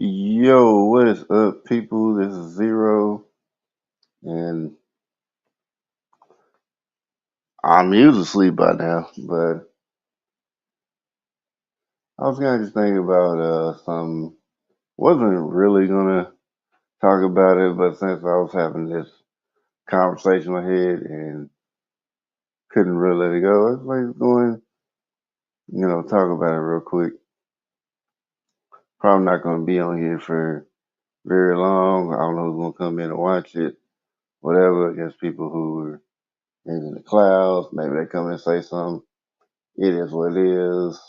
Yo, what is up, people? This is Zero, and I'm usually asleep by now, but I was kind of just thinking about some. Wasn't really gonna talk about it, but since I was having this conversation in my head and couldn't really let it go, I was like going, talk about it real quick. Probably not gonna be on here for very long. I don't know who's gonna come in and watch it, whatever. I guess people who are maybe in the clouds, maybe they come in and say something. It is what it is.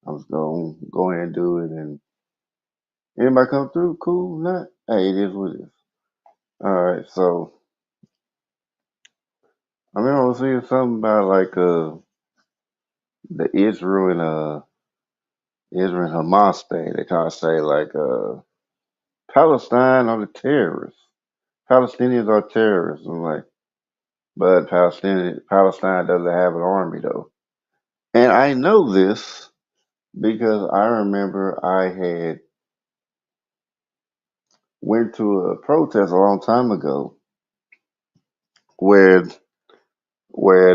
I'm just gonna go ahead and do it, and anybody come through, cool. Not, hey, it is what it is. All right, so I mean, I was seeing something about like the Israel and Hamas thing. They kind of say like Palestine are the terrorists. Palestinians are terrorists. I'm like, but Palestine doesn't have an army though, and I know this because I remember I had went to a protest a long time ago where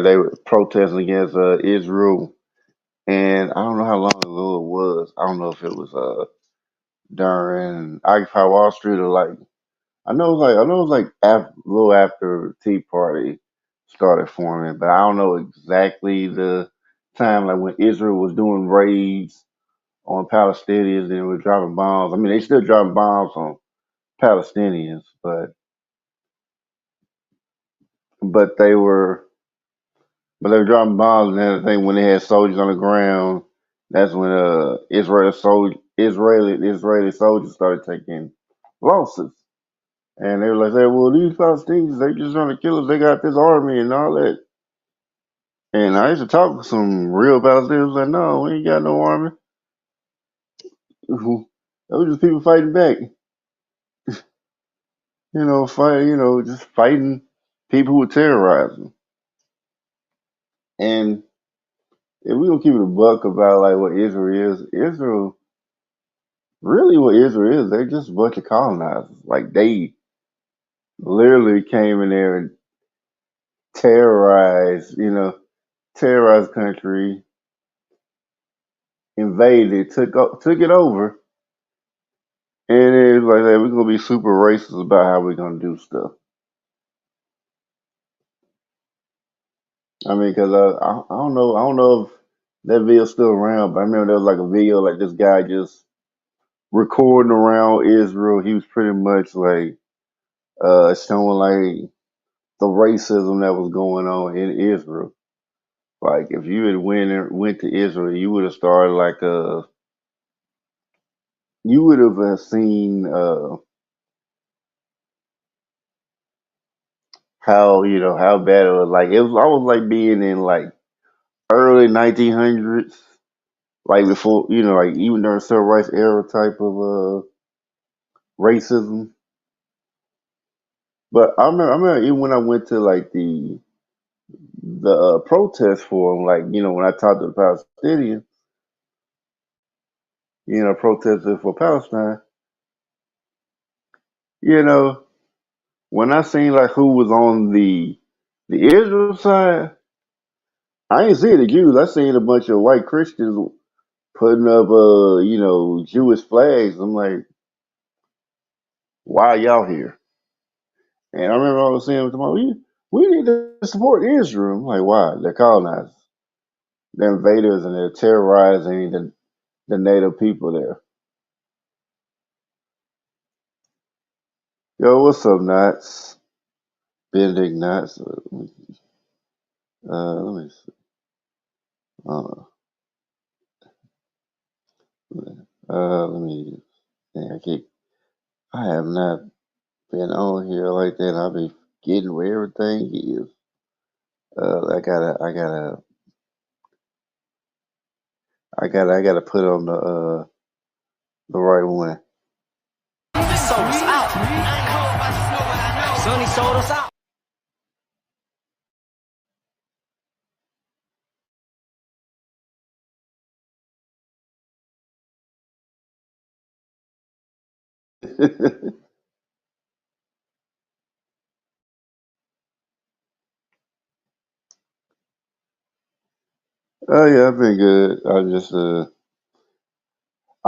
they were protesting against Israel, and I don't know how long ago it was. I don't know if it was during Occupy Wall Street or like I know it was like a little after Tea Party started forming, but I don't know exactly the time like when Israel was doing raids on Palestinians and was dropping bombs. I mean, they still dropping bombs on Palestinians, but they were But they were dropping bombs and everything when they had soldiers on the ground. That's when Israeli soldiers started taking losses. And they were like, well, these Palestinians, they just trying to kill us. They got this army and all that. And I used to talk to some real Palestinians like, no, we ain't got no army. That was just people fighting back. Just fighting people who were terrorizing. And if we gonna keep it a buck about like what Israel is, Israel really what Israel is, they're just a bunch of colonizers. Like they literally came in there and terrorized, terrorized country, invaded, took it over, and it's like that. We're gonna be super racist about how we're gonna do stuff. I mean, because I don't know if that video's still around, but I remember there was like a video like this guy just recording around Israel. He was pretty much like showing like the racism that was going on in Israel. Like if you had went to Israel, you would have started like you would have seen how how bad it was. Like it was almost like being in like early 1900s, like before like even during civil rights era type of racism. But I remember even when I went to like the protest forum, like when I talked to the Palestinians, protesting for Palestine, you know. When I seen like who was on the Israel side, I ain't seeing the Jews. I seen a bunch of white Christians putting up Jewish flags. I'm like, why are y'all here? And I remember I was saying to my we need to support Israel. I'm like, why? They're colonizers. They're invaders and they're terrorizing the native people there. Yo, what's up, Knots? Benedict Knots. Let me see. Uh, let me. Dang, I have not been on here like that. I'll be getting where everything is. I gotta put on the right one. Sold us out. Sonny sold us out. Oh yeah, I've been good. I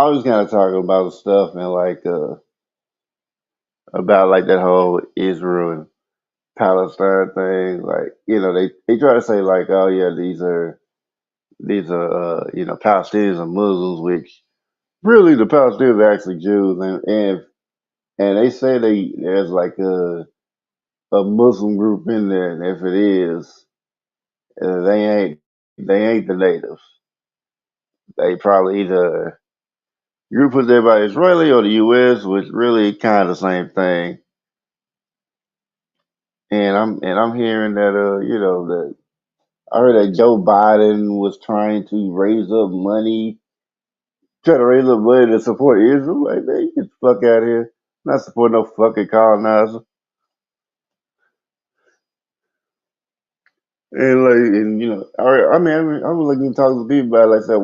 was kind of talking about stuff and like about like that whole Israel and Palestine thing. Like they try to say like, oh yeah, these are Palestinians and Muslims, which really the Palestinians are actually Jews, and they say there's like a Muslim group in there, and if it is, they ain't the natives. They probably either group was there by Israeli or the U.S., which really kind of the same thing. And I'm hearing that that I heard that Joe Biden was trying to raise up money to support Israel. Like, man, you get the fuck out of here. Not support no fucking colonizer. I was looking talking to people about it, like, I said,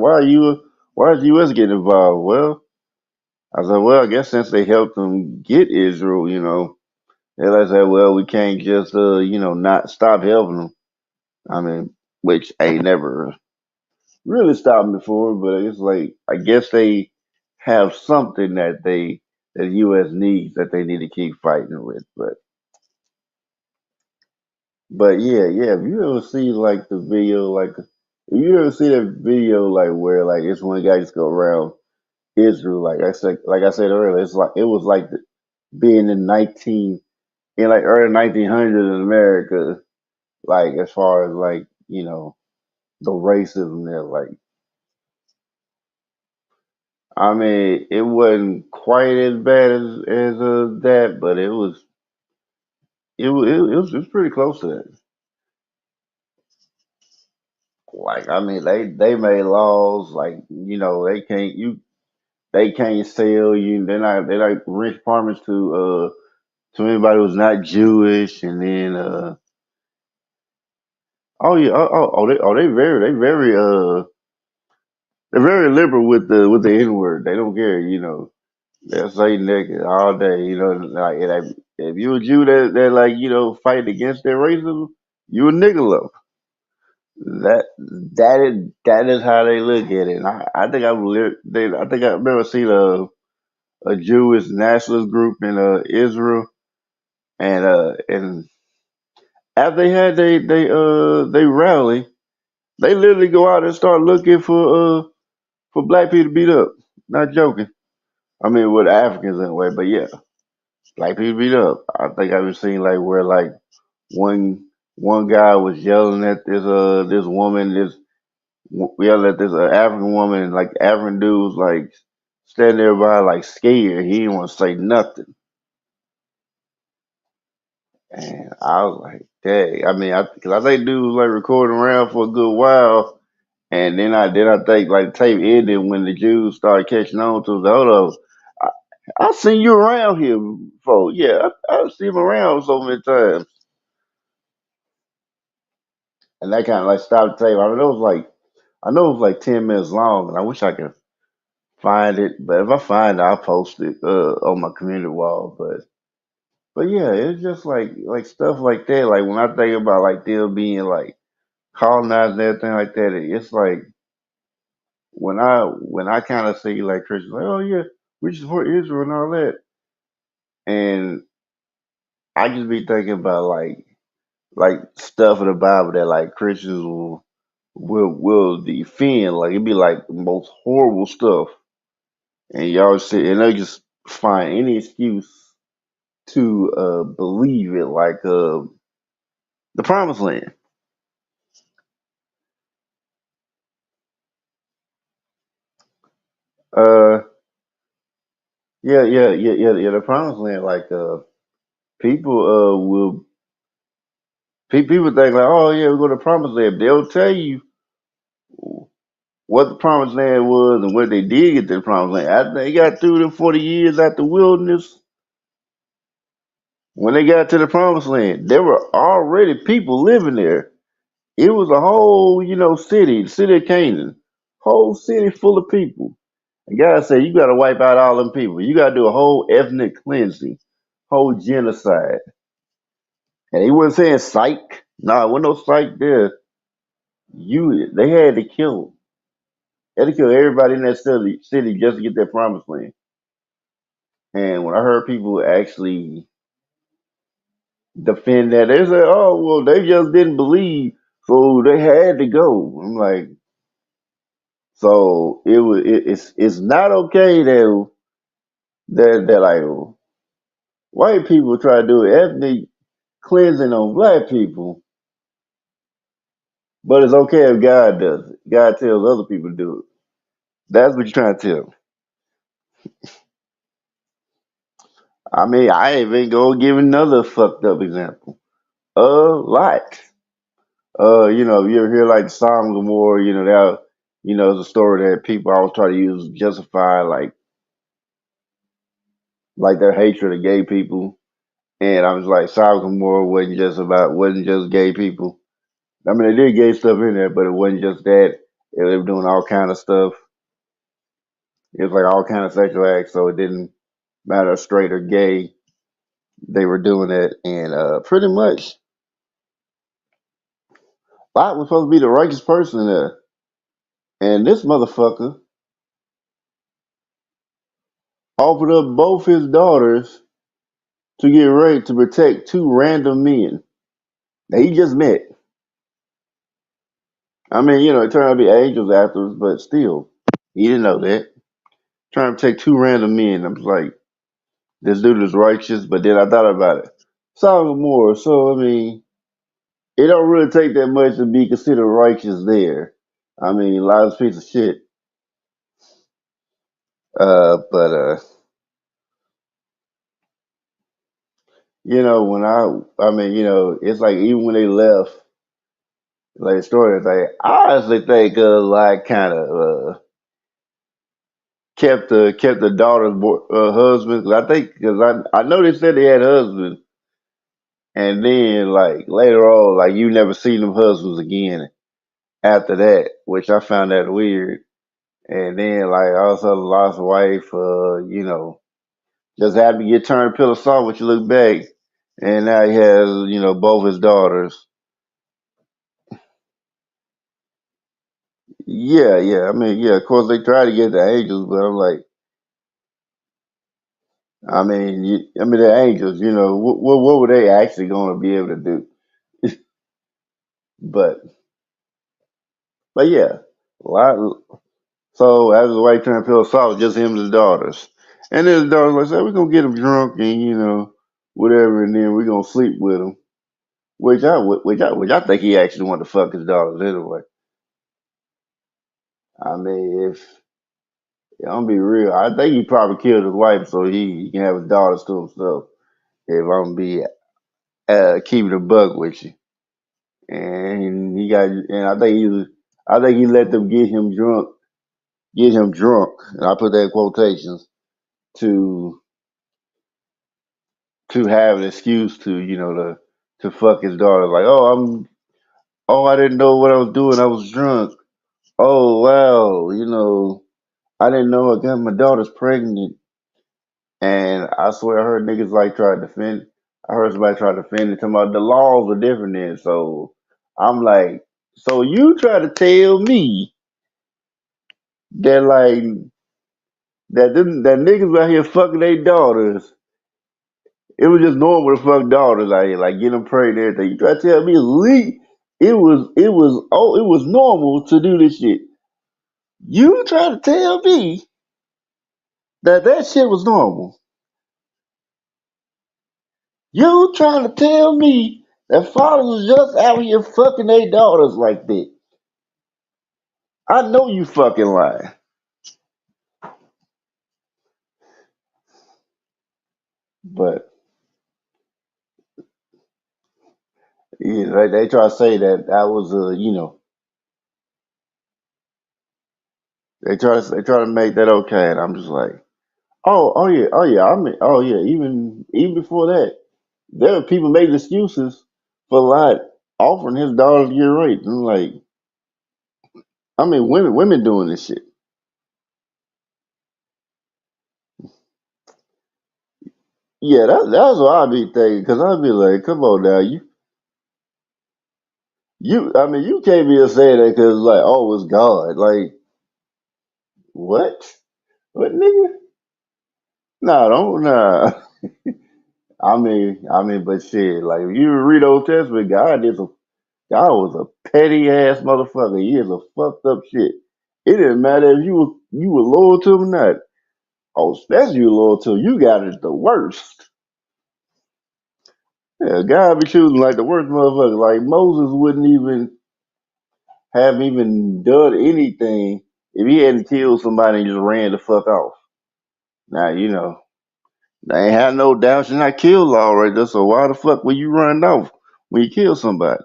why is the U.S. getting involved? Well, I said, well, I guess since they helped them get Israel, and I said, well, we can't just not stop helping them. I mean, which ain't never really stopped before, but it's like I guess they have something that the U.S. needs that they need to keep fighting with. But yeah. If you ever see like the video, like if you ever see that video, like where like this one guy just go around Israel, like I said earlier, it's like it was like being in like early 1900s in America, like as far as like the racism there, like I mean, it wasn't quite as bad as that, but it was pretty close to that. Like I mean, they made laws like they can't sell you. They're not rich farmers to anybody who's not Jewish, and then oh yeah they're very liberal with the N word. They don't care, they'll say nigga all day, like if you a Jew that like fight against their racism, you a nigga lover. That is how they look at it. And I think I think I remember seeing a Jewish nationalist group in Israel, and after they rally, they literally go out and start looking for black people to beat up. Not joking. I mean, with Africans anyway, but yeah, black people beat up. I think I've seen like where like one one guy was yelling at this woman, yelling at this African woman, and like the African dude was like standing there by like scared. He didn't want to say nothing, and I was like, dang. I mean, because I think dude was like recording around for a good while, and then I think like the tape ended when the Jews started catching on to the hold up. I, I've seen you around here before. Yeah, I've seen him around so many times. And that kind of like stopped the tape. I know it was like 10 minutes long, and I wish I could find it. But if I find it, I'll post it on my community wall. But yeah, it's just like stuff like that. Like when I think about like them being like colonized and everything like that, it's like when I kind of see like Christians like, oh yeah, we support Israel and all that, and I just be thinking about like stuff in the Bible that like Christians will defend. Like it'd be like the most horrible stuff, and y'all sit and they just find any excuse to believe it. Like the Promised Land. Uh, yeah. The Promised Land. Like people will people think like, oh yeah, we go to the Promised Land. They'll tell you what the Promised Land was and what they did get to the Promised Land. After they got through the 40 years at the wilderness, when they got to the Promised Land, there were already people living there. It was a whole, city of Canaan, whole city full of people. God said you got to wipe out all them people. You got to do a whole ethnic cleansing, whole genocide. And he wasn't saying psych. Nah, there wasn't no psych there. They had to kill them. They had to kill everybody in that city just to get their promised land. And when I heard people actually defend that, they said, "Oh, well, they just didn't believe, so they had to go." I'm like, so it's not okay that like white people try to do ethnic cleansing on black people, but it's okay if God does it. God tells other people to do it. That's what you're trying to tell me. I mean, I ain't even gonna give another fucked up example. Lot. You ever hear like the Sodom and Gomorrah? It's a story that people always try to use to justify like their hatred of gay people. And I was like, Sodom and Gomorrah wasn't just gay people. I mean, they did gay stuff in there, but it wasn't just that. They were doing all kind of stuff. It was like all kind of sexual acts, so it didn't matter straight or gay. They were doing it, and pretty much Lot was supposed to be the righteous person there, and this motherfucker offered up both his daughters to get raped to protect two random men that he just met. I mean, it turned out to be angels afterwards, but still, he didn't know that. Trying to protect two random men. I'm just like, this dude is righteous, but then I thought about it. Solomon Moore, so I mean, it don't really take that much to be considered righteous there. I mean, a lot of piece of shit. But when I mean, it's like even when they left, like the story, it's like I honestly think like kind of kept the daughter's husband. 'Cause I think because I know they said they had husbands, and then like later on, like you never seen them husbands again after that, which I found that weird. And then like also lost wife, just happened to get turned pillar salt. When you look back, and now he has both his daughters. Yeah, yeah. I mean, yeah. Of course, they try to get the angels, but I'm like, I mean, the angels. What were they actually going to be able to do? But yeah, a lot. So as the white turned pill salt, just him and his daughters, and then his daughters like said, we're gonna get him drunk and whatever, and then we're gonna sleep with him. Which I think he actually wanted to fuck his daughters anyway. I mean, if I'm gonna be real, I think he probably killed his wife so he can have his daughters to himself. If I'm gonna be keeping a buck with you, and I think he let them get him drunk, and I put that in quotations to have an excuse to to fuck his daughter. Like, I didn't know what I was doing. I was drunk. Oh wow, I didn't know I got my daughter's pregnant. And I swear I heard niggas like try to defend. I heard somebody try to defend it, talking about the laws are different then. So I'm like, so you try to tell me that like that niggas out here fucking their daughters. It was just normal to fuck daughters out here, like get them pregnant and everything. You try to tell me it was normal to do this shit. You try to tell me that shit was normal. You trying to tell me that fathers was just out here fucking their daughters like that. I know you fucking lying. But yeah, they try to say that was they try to make that okay, and I'm just like, oh yeah. I mean, oh yeah. Even before that, there were people making excuses for Lot offering his daughter to get raped. And I'm like, I mean, women doing this shit. Yeah, that's what I be thinking. Cause I be like, come on now, I mean, you can't be saying that because like, oh, it's God. Like, what? What nigga? Nah, don't nah. But shit, like if you read Old Testament, God was a petty ass motherfucker. He is a fucked up shit. It didn't matter if you were loyal to him or not. Oh, especially you loyal to him. You got it the worst. Yeah, God be choosing like the worst motherfucker. Like Moses wouldn't even have even done anything if he hadn't killed somebody and just ran the fuck off. Now they ain't had no doubt you not kill law right there. So why the fuck were you running off when you kill somebody?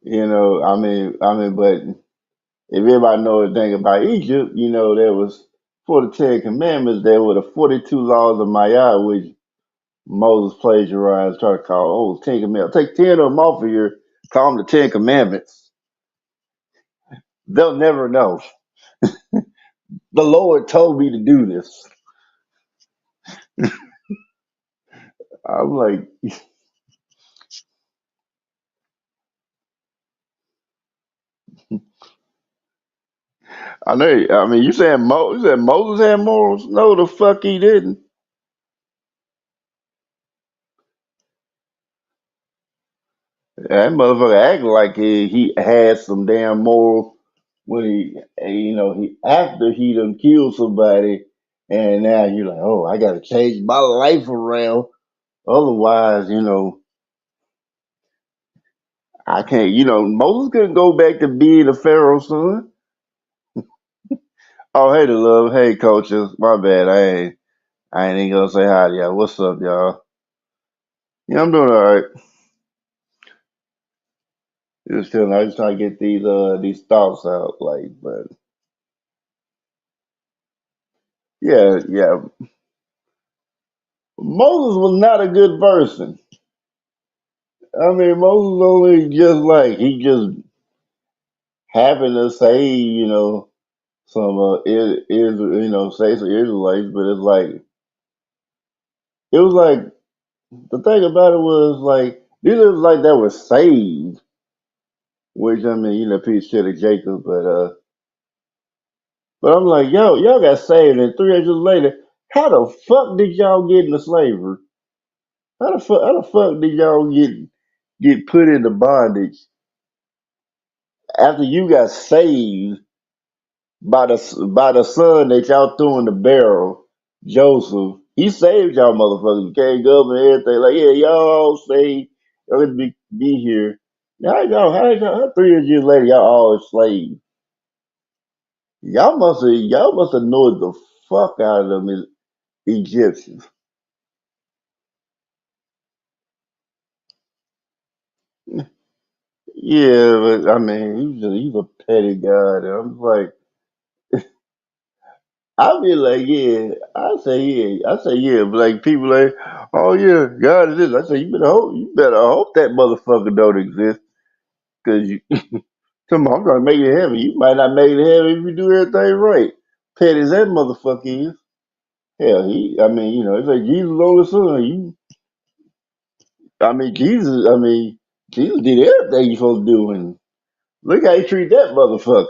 But if everybody know anything about Egypt, there was for the Ten Commandments, there were the 42 laws of Maya, which Moses plagiarized, try to call, Ten Commandments. Take 10 of them off of here, call them the Ten Commandments. They'll never know. The Lord told me to do this. I'm like, I know. I mean, you said Moses had morals? No, the fuck he didn't. That motherfucker acting like he had some damn morals when he after he done killed somebody, and now you're like, oh, I got to change my life around. Otherwise, I can't. Moses couldn't go back to being a Pharaoh's son. Oh, hey, the love, hey, coaches, my bad. I ain't even gonna say hi to y'all. What's up, y'all? Yeah, I'm doing all right. Just chilling. I just trying to get these thoughts out, like, but yeah, yeah. Moses was not a good person. I mean, Moses only just like he just happened to say, some say some Israelites, but it was like the thing about it was like these are like that were saved, which I mean, peace to Jacob, but I'm like, y'all got saved, and 300 years later, how the fuck did y'all get into slavery? How the fuck did y'all get put into bondage after you got saved by the son that y'all threw in the barrel, Joseph? He saved y'all motherfuckers, became governor and everything. Like, yeah, y'all all saved, y'all gonna be here. Now how 300 years later y'all all slaves? Y'all must have annoyed the fuck out of them Egyptians. Yeah, but I mean, he's a petty guy. And I'm like, I be like, yeah, I say yeah, but like people like, oh yeah, God is this. I say you better hope that motherfucker don't exist, cause you, come on, I'm trying to make it heaven. You might not make it heaven if you do everything right. Petty as that motherfucker is. Hell, it's like Jesus' only son. Jesus did everything you supposed to do, and look how he treat that motherfucker.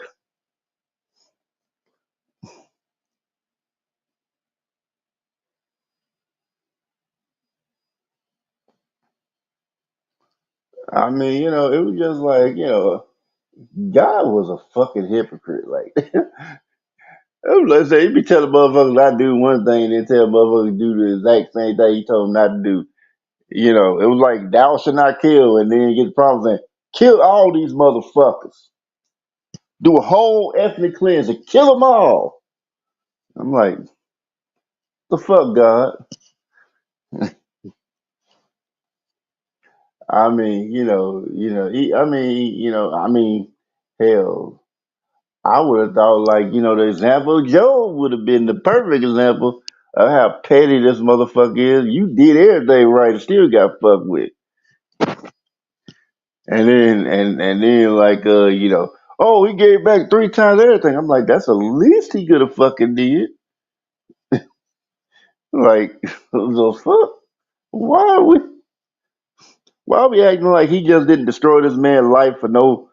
I mean, it was just like, God was a fucking hypocrite. Like, let's say he be telling motherfuckers not to do one thing, and then tell motherfuckers to do the exact same thing he told them not to do. It was like thou shalt not kill, and then get the problem saying, kill all these motherfuckers. Do a whole ethnic cleansing, kill them all. I'm like, the fuck, God. I mean, hell, I would have thought like, the example of Job would have been the perfect example of how petty this motherfucker is. You did everything right and still got fucked with. And then like oh, he gave back three times everything. I'm like, that's the least he could have fucking did. Like the fuck? Why are we? Why are we acting like he just didn't destroy this man's life for no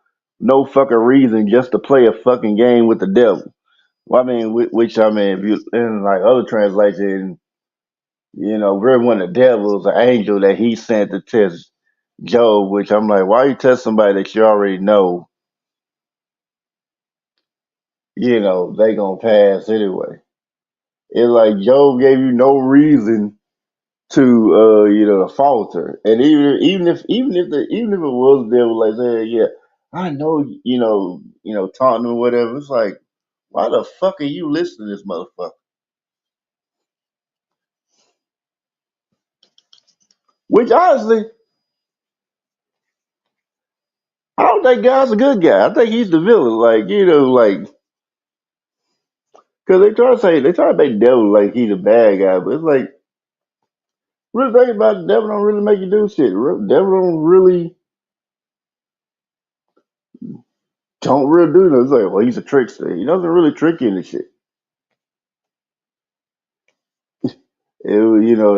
fucking reason just to play a fucking game with the devil? Well, I mean, which I mean, if you in like other translation, really when the devil is an angel that he sent to test Job, which I'm like, why you test somebody that you already know, they gonna pass anyway. It's like Job gave you no reason to to falter. And even if it was the devil like saying, yeah, I know, taunting or whatever, it's like, why the fuck are you listening to this motherfucker? Which honestly, I don't think God's a good guy. I think he's the villain. Like, because they try to make devil like he's a bad guy, but it's like, really think about it, the devil don't really make you do shit. Devil don't really do nothing. It's like, well, he's a trickster. He doesn't really trick you into shit. They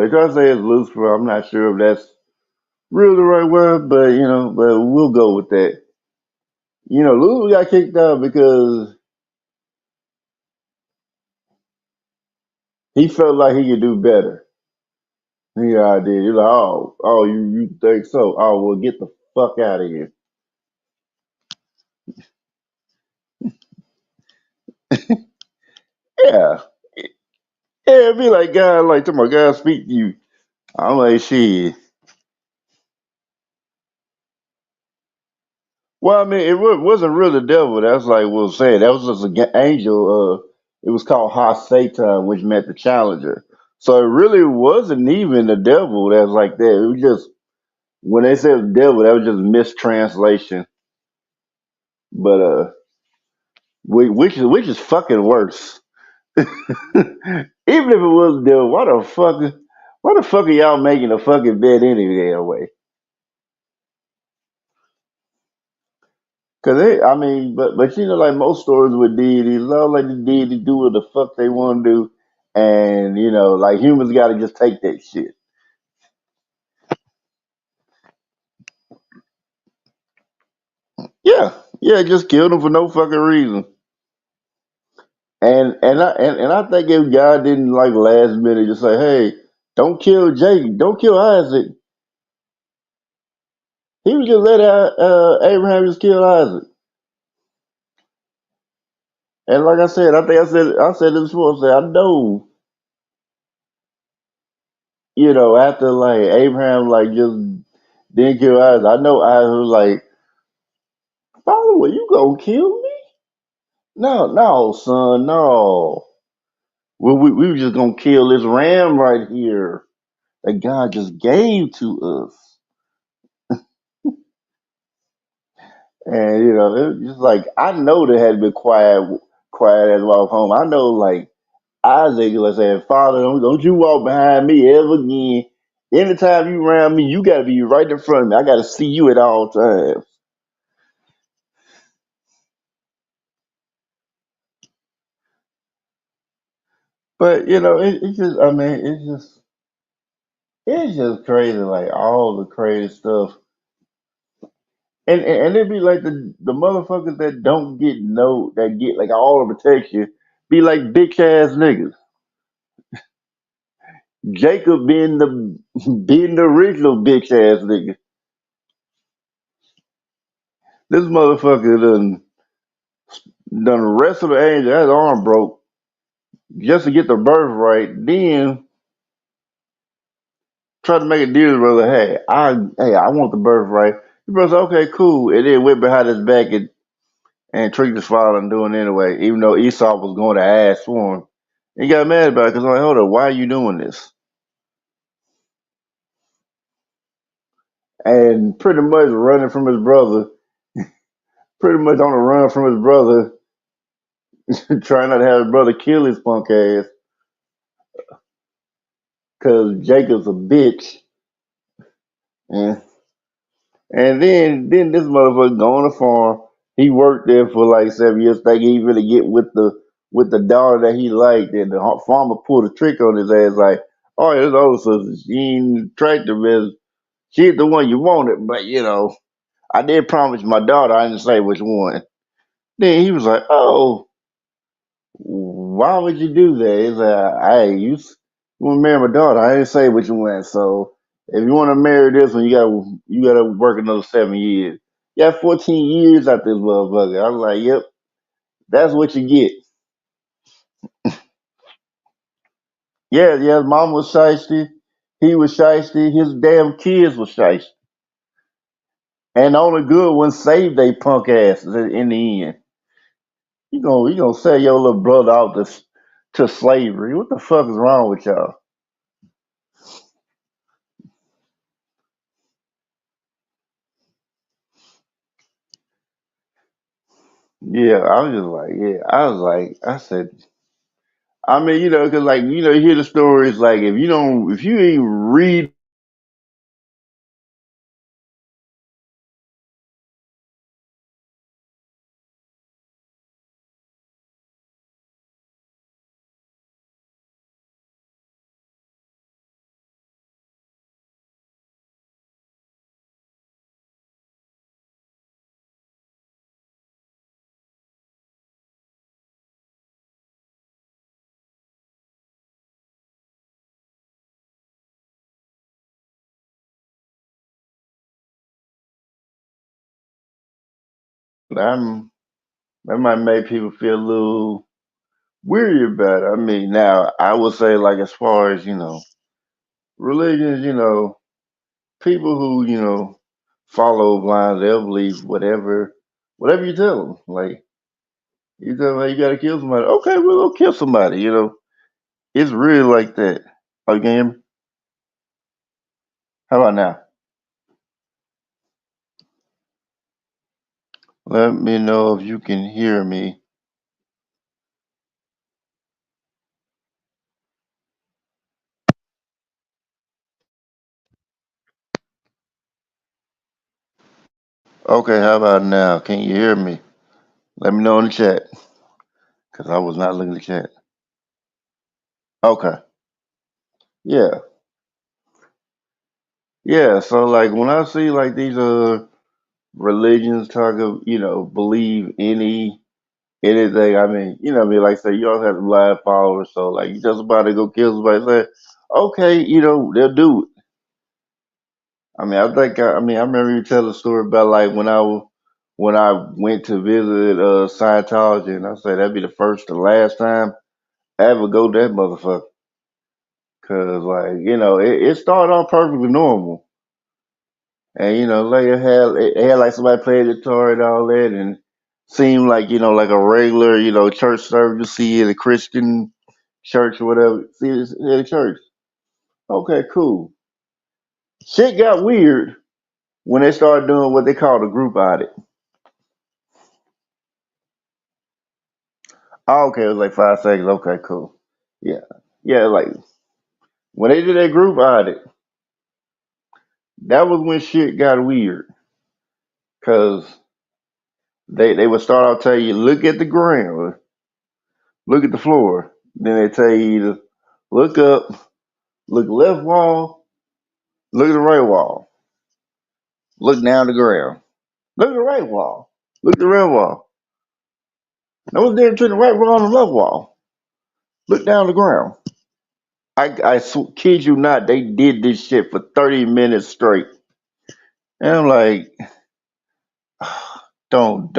try to say it's Lucifer. I'm not sure if that's really the right word, but we'll go with that. Lucifer got kicked out because he felt like he could do better. Yeah, I did. You're like, oh, you think so? Oh, well, get the fuck out of here. Yeah, yeah. It'd be like God, like, to my God, speak to you. I'm like, shit. Well, I mean, wasn't really the devil. That's like we'll say. That was just an angel. It was called Ha Satan, which meant the challenger. So it really wasn't even the devil that's like that. It was just when they said devil, that was just mistranslation. But which is fucking worse. Even if it was the devil, why the fuck are y'all making a fucking bed any damn way? Cause I mean, but like most stories with deities, all like the deity do what the fuck they want to do, and like humans got to just take that shit. Yeah, yeah, just kill them for no fucking reason. And I think if God didn't like last minute just say, hey, don't kill Jacob, don't kill Isaac, he would just let Abraham just kill Isaac. And like I said, I think I said this before. I said I know, after like Abraham like just didn't kill Isaac, I know Isaac was like, Father, will you gonna kill me? No, no, son, no. We were just gonna kill this ram right here that God just gave to us. And it was just like I know they had to be quiet as I walk home. I know like Isaac was saying, Father, don't you walk behind me ever again. Anytime you around me, you gotta be right in front of me. I gotta see you at all times. But it's just I mean, it's just crazy, like all the crazy stuff. And it'd be like the motherfuckers that don't get no that get like all the protection be like bitch ass niggas. Jacob being the original bitch ass nigga. This motherfucker done wrestled the angel, his arm broke just to get the birthright, then tried to make a deal with brother, hey, I want the birthright. The brother said, okay, cool. And then went behind his back and tricked his father and doing it anyway, even though Esau was going to ask for him. He got mad about it because I'm like, hold on, why are you doing this? And pretty much running from his brother, pretty much on the run from his brother, trying not to have his brother kill his punk ass because Jacob's a bitch. And and then this motherfucker go on the farm. He worked there for like 7 years. Think he really get with the daughter that he liked, and the farmer pulled a trick on his ass. Like, Oh, yeah, his older sister, she ain't attractive as she's the one you wanted, but I did promise my daughter I didn't say which one. Then he was like, "Oh, why would you do that?" He's like, "Hey, you want to marry my daughter? I didn't say which one. So if you want to marry this one, you gotta work another 7 years. You got 14 years out this motherfucker." I was like, "Yep, that's what you get." Yeah, yeah. His mom was shiesty. He was shiesty. His damn kids was shiesty. And the only good ones saved they punk asses in the end. You gonna sell your little brother out to slavery? What the fuck is wrong with y'all? Yeah, I was just like, yeah, I was like, I said, I mean, because like, you hear the stories like if you even read, I'm that might make people feel a little weary about it. I mean, now I would say like as far as religions, people who follow blind, they'll believe whatever you tell them. Like you tell them, "Hey, you got to kill somebody." Okay, we'll go kill somebody. It's really like that. Oh, you can hear me? How about now? Let me know if you can hear me. Okay, how about now? Can you hear me? Let me know in the chat because I was not looking at the chat. Okay, yeah, yeah. So like when I see like these religions talk of believe anything. I mean like say you also have live followers. So like you just about to go kill somebody. Say okay, they'll do it. I mean I remember you tell a story about like when I went to visit Scientology, and I said that'd be the first and last time I ever go to that motherfucker. Cause like it started off perfectly normal, and later it had like somebody playing guitar and all that, and seemed like like a regular church service you see in a Christian church or whatever. See this in a church. Okay, cool. Shit got weird when they started doing what they call the group audit. Oh, okay, it was like 5 seconds. Okay, cool. Yeah, yeah. Like when they did that group audit, that was when shit got weird. Cause they would start out telling you look at the ground, look at the floor. Then they tell you to look up, look left wall, look at the right wall, look down the ground, look at the right wall, look at the red wall. No difference between the right wall and the left wall. Look down the ground. I kid you not, they did this shit for 30 minutes straight. And I'm like, don't.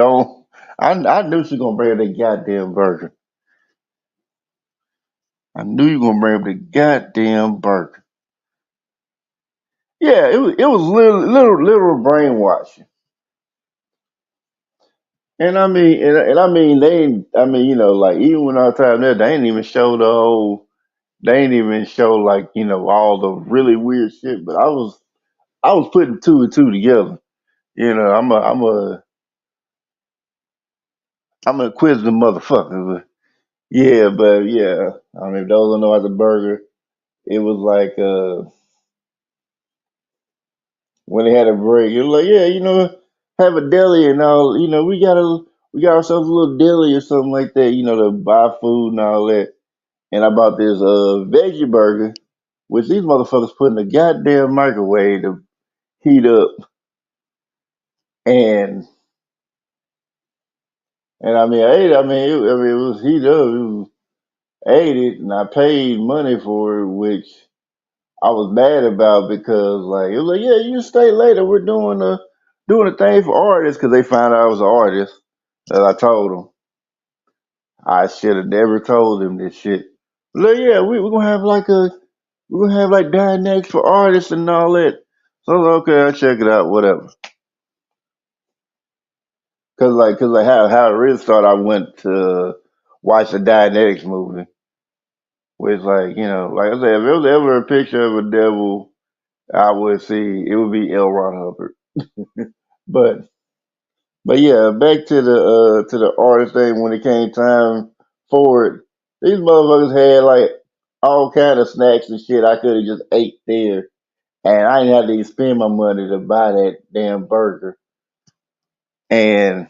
I knew she was gonna bring up that goddamn burger. I knew you were gonna bring up the goddamn burger. Yeah, it was little brainwashing. And I mean they ain't I mean, like even when I was time there, they ain't even show the whole they ain't even show like, all the really weird shit, but I was putting two and two together. I'm a inquisitive motherfucker. But yeah, but yeah. I mean if those don't know about the burger, it was like when they had a break, it was like, yeah, have a deli and all, we got ourselves a little deli or something like that, to buy food and all that. And I bought this veggie burger, which these motherfuckers put in the goddamn microwave to heat up, and I mean, I ate. It was heat up. It was, ate it, and I paid money for it, which I was mad about because like it was like, yeah, you stay later. We're doing a thing for artists because they found out I was an artist. That I told them I should have never told them this shit. Like, yeah, we're gonna have like we're gonna have like dynamics for artists and all that. So I was like, okay, I'll check it out, whatever. Cause like how it really started, I went to watch the Dianetics movie, which like like I said, if there was ever a picture of a devil I would see, it would be L. Ron Hubbard. But yeah, back to the artist thing. When it came time for it, these motherfuckers had like all kind of snacks and shit I could have just ate there, and I didn't have to even spend my money to buy that damn burger. And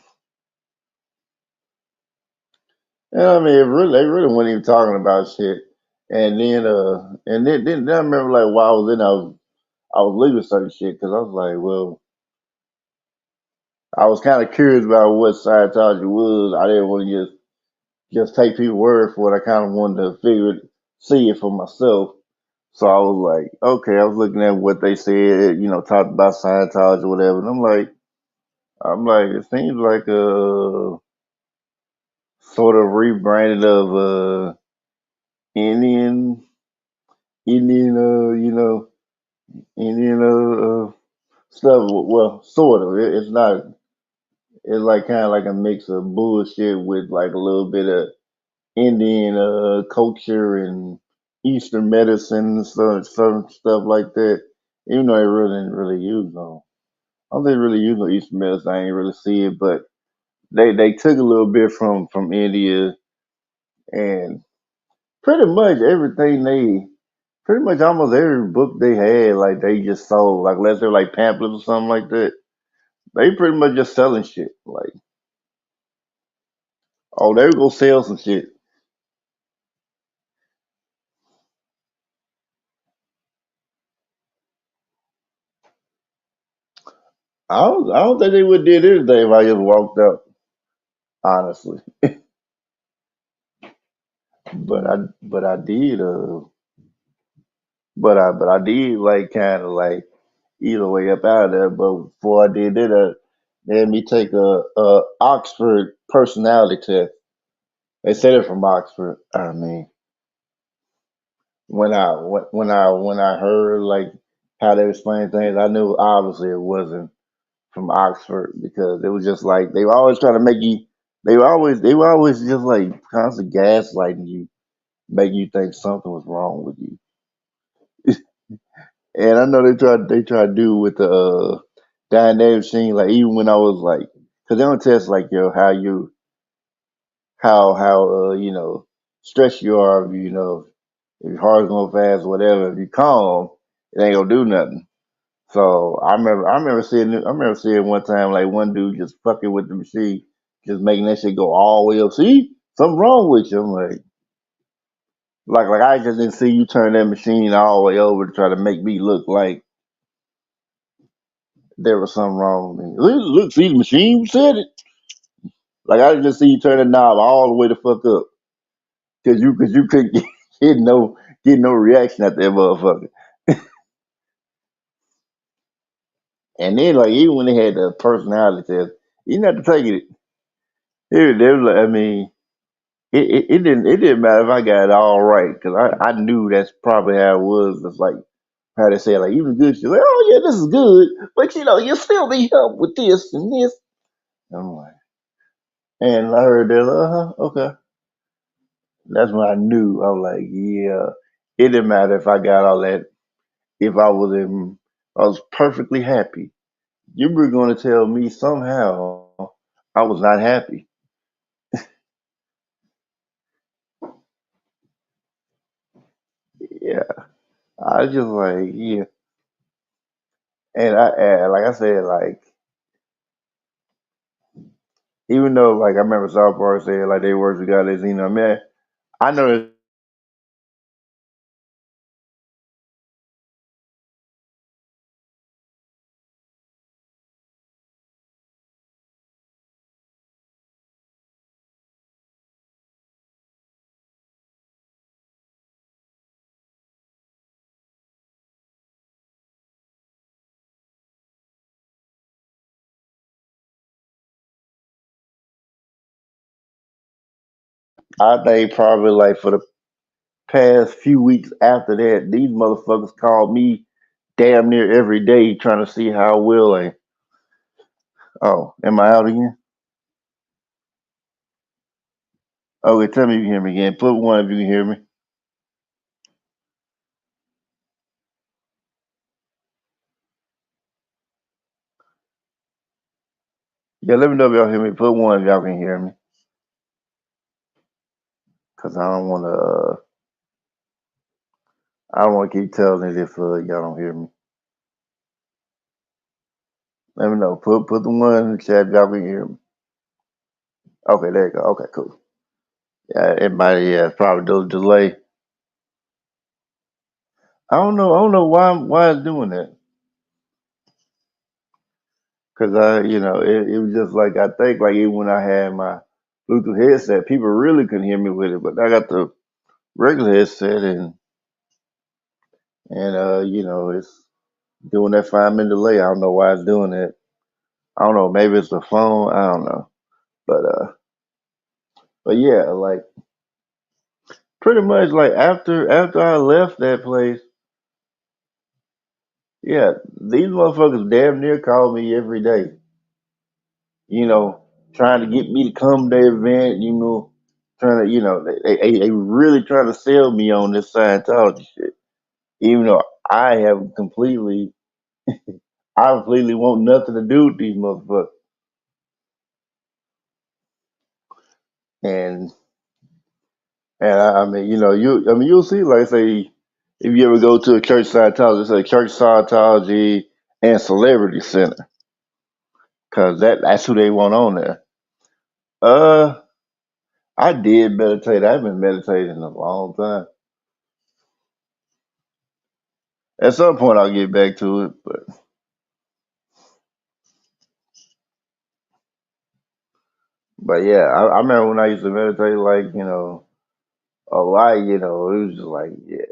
I mean, they really weren't even talking about shit. And then I remember like while I was in, I was leaving certain shit because I was like, well, I was kind of curious about what Scientology was. I didn't want to just take people's word for it. I kind of wanted to see it for myself. So I was like, okay, I was looking at what they said, talked about Scientology or whatever, and I'm like, it seems like a sort of rebranded of Indian, Indian, Indian stuff. Well, sort of. It's not. It's like kind of like a mix of bullshit with like a little bit of Indian culture and Eastern medicine and some stuff like that. Even though they really didn't really use no, I don't think they really use no Eastern medicine. I ain't really see it, but they took a little bit from India, and pretty much everything pretty much almost every book they had, like they just sold, like unless they're like pamphlets or something like that. They pretty much just selling shit. Like, oh, they go sell some shit. I don't think they would did anything if I just walked up, honestly. But I did but I did like kind of like either way up out of there. But before I did that, they had me take a Oxford personality test. They said it from Oxford. I mean, when I heard like how they explain things, I knew obviously it wasn't from Oxford because it was just like they were always trying to make you. They were always just like constant gaslighting you, making you think something was wrong with you. And I know they tried to do with the dynamic machine, like even when I was like, because they don't test like how stressed you are, if your heart's going fast or whatever. If you calm, it ain't gonna do nothing. So I remember seeing one time like one dude just fucking with the machine, just making that shit go all the way up. See, something wrong with you. I'm like I just didn't see you turn that machine all the way over to try to make me look like there was something wrong with me. Look, see the machine said it. Like I just see you turn the knob all the way the fuck up because you couldn't get get no reaction at that motherfucker. And then like even when they had the personality test, you didn't have to take it. They was like, I mean, it didn't matter if I got it all right because I knew that's probably how it was. It's like how they say like even good shit like oh yeah this is good, but you still need help with this and this. I'm like, and I heard that okay. That's when I knew. I was like, yeah, it didn't matter if I got all that. If I was perfectly happy. You were going to tell me somehow I was not happy. Yeah, I was just like, yeah. And like I said, like even though like I remember South Park said like they words we got is man, I know I think probably like for the past few weeks after that, these motherfuckers called me damn near every day trying to see how well I. Oh, am I out again? Okay, tell me if you can hear me again. Put one if you can hear me. Yeah, let me know if y'all hear me. Put one if y'all can hear me, cause I don't want to keep telling it if y'all don't hear me. Let me know. Put the one in the chat if y'all can hear me. Okay, there you go. Okay, cool. Yeah, everybody, yeah, it's probably the delay. I don't know why it's doing that. Cause it was just like I think like even when I had my Bluetooth headset, people really couldn't hear me with it. But I got the regular headset and it's doing that 5 minute delay. I don't know why it's doing that. I don't know. Maybe it's the phone. I don't know. But yeah, like pretty much like after I left that place, yeah, these motherfuckers damn near call me every day. You know, trying to get me to come to the event. Trying to they really trying to sell me on this Scientology shit. Even though I have completely I completely want nothing to do with these motherfuckers. And I mean, you'll see, like, say, if you ever go to a church Scientology, it's a church Scientology and celebrity center, cause that's who they want on there. Uh, I did meditate. I've been meditating a long time. At some point, I'll get back to it, but yeah, I remember when I used to meditate, like a lot. It was just like, yeah,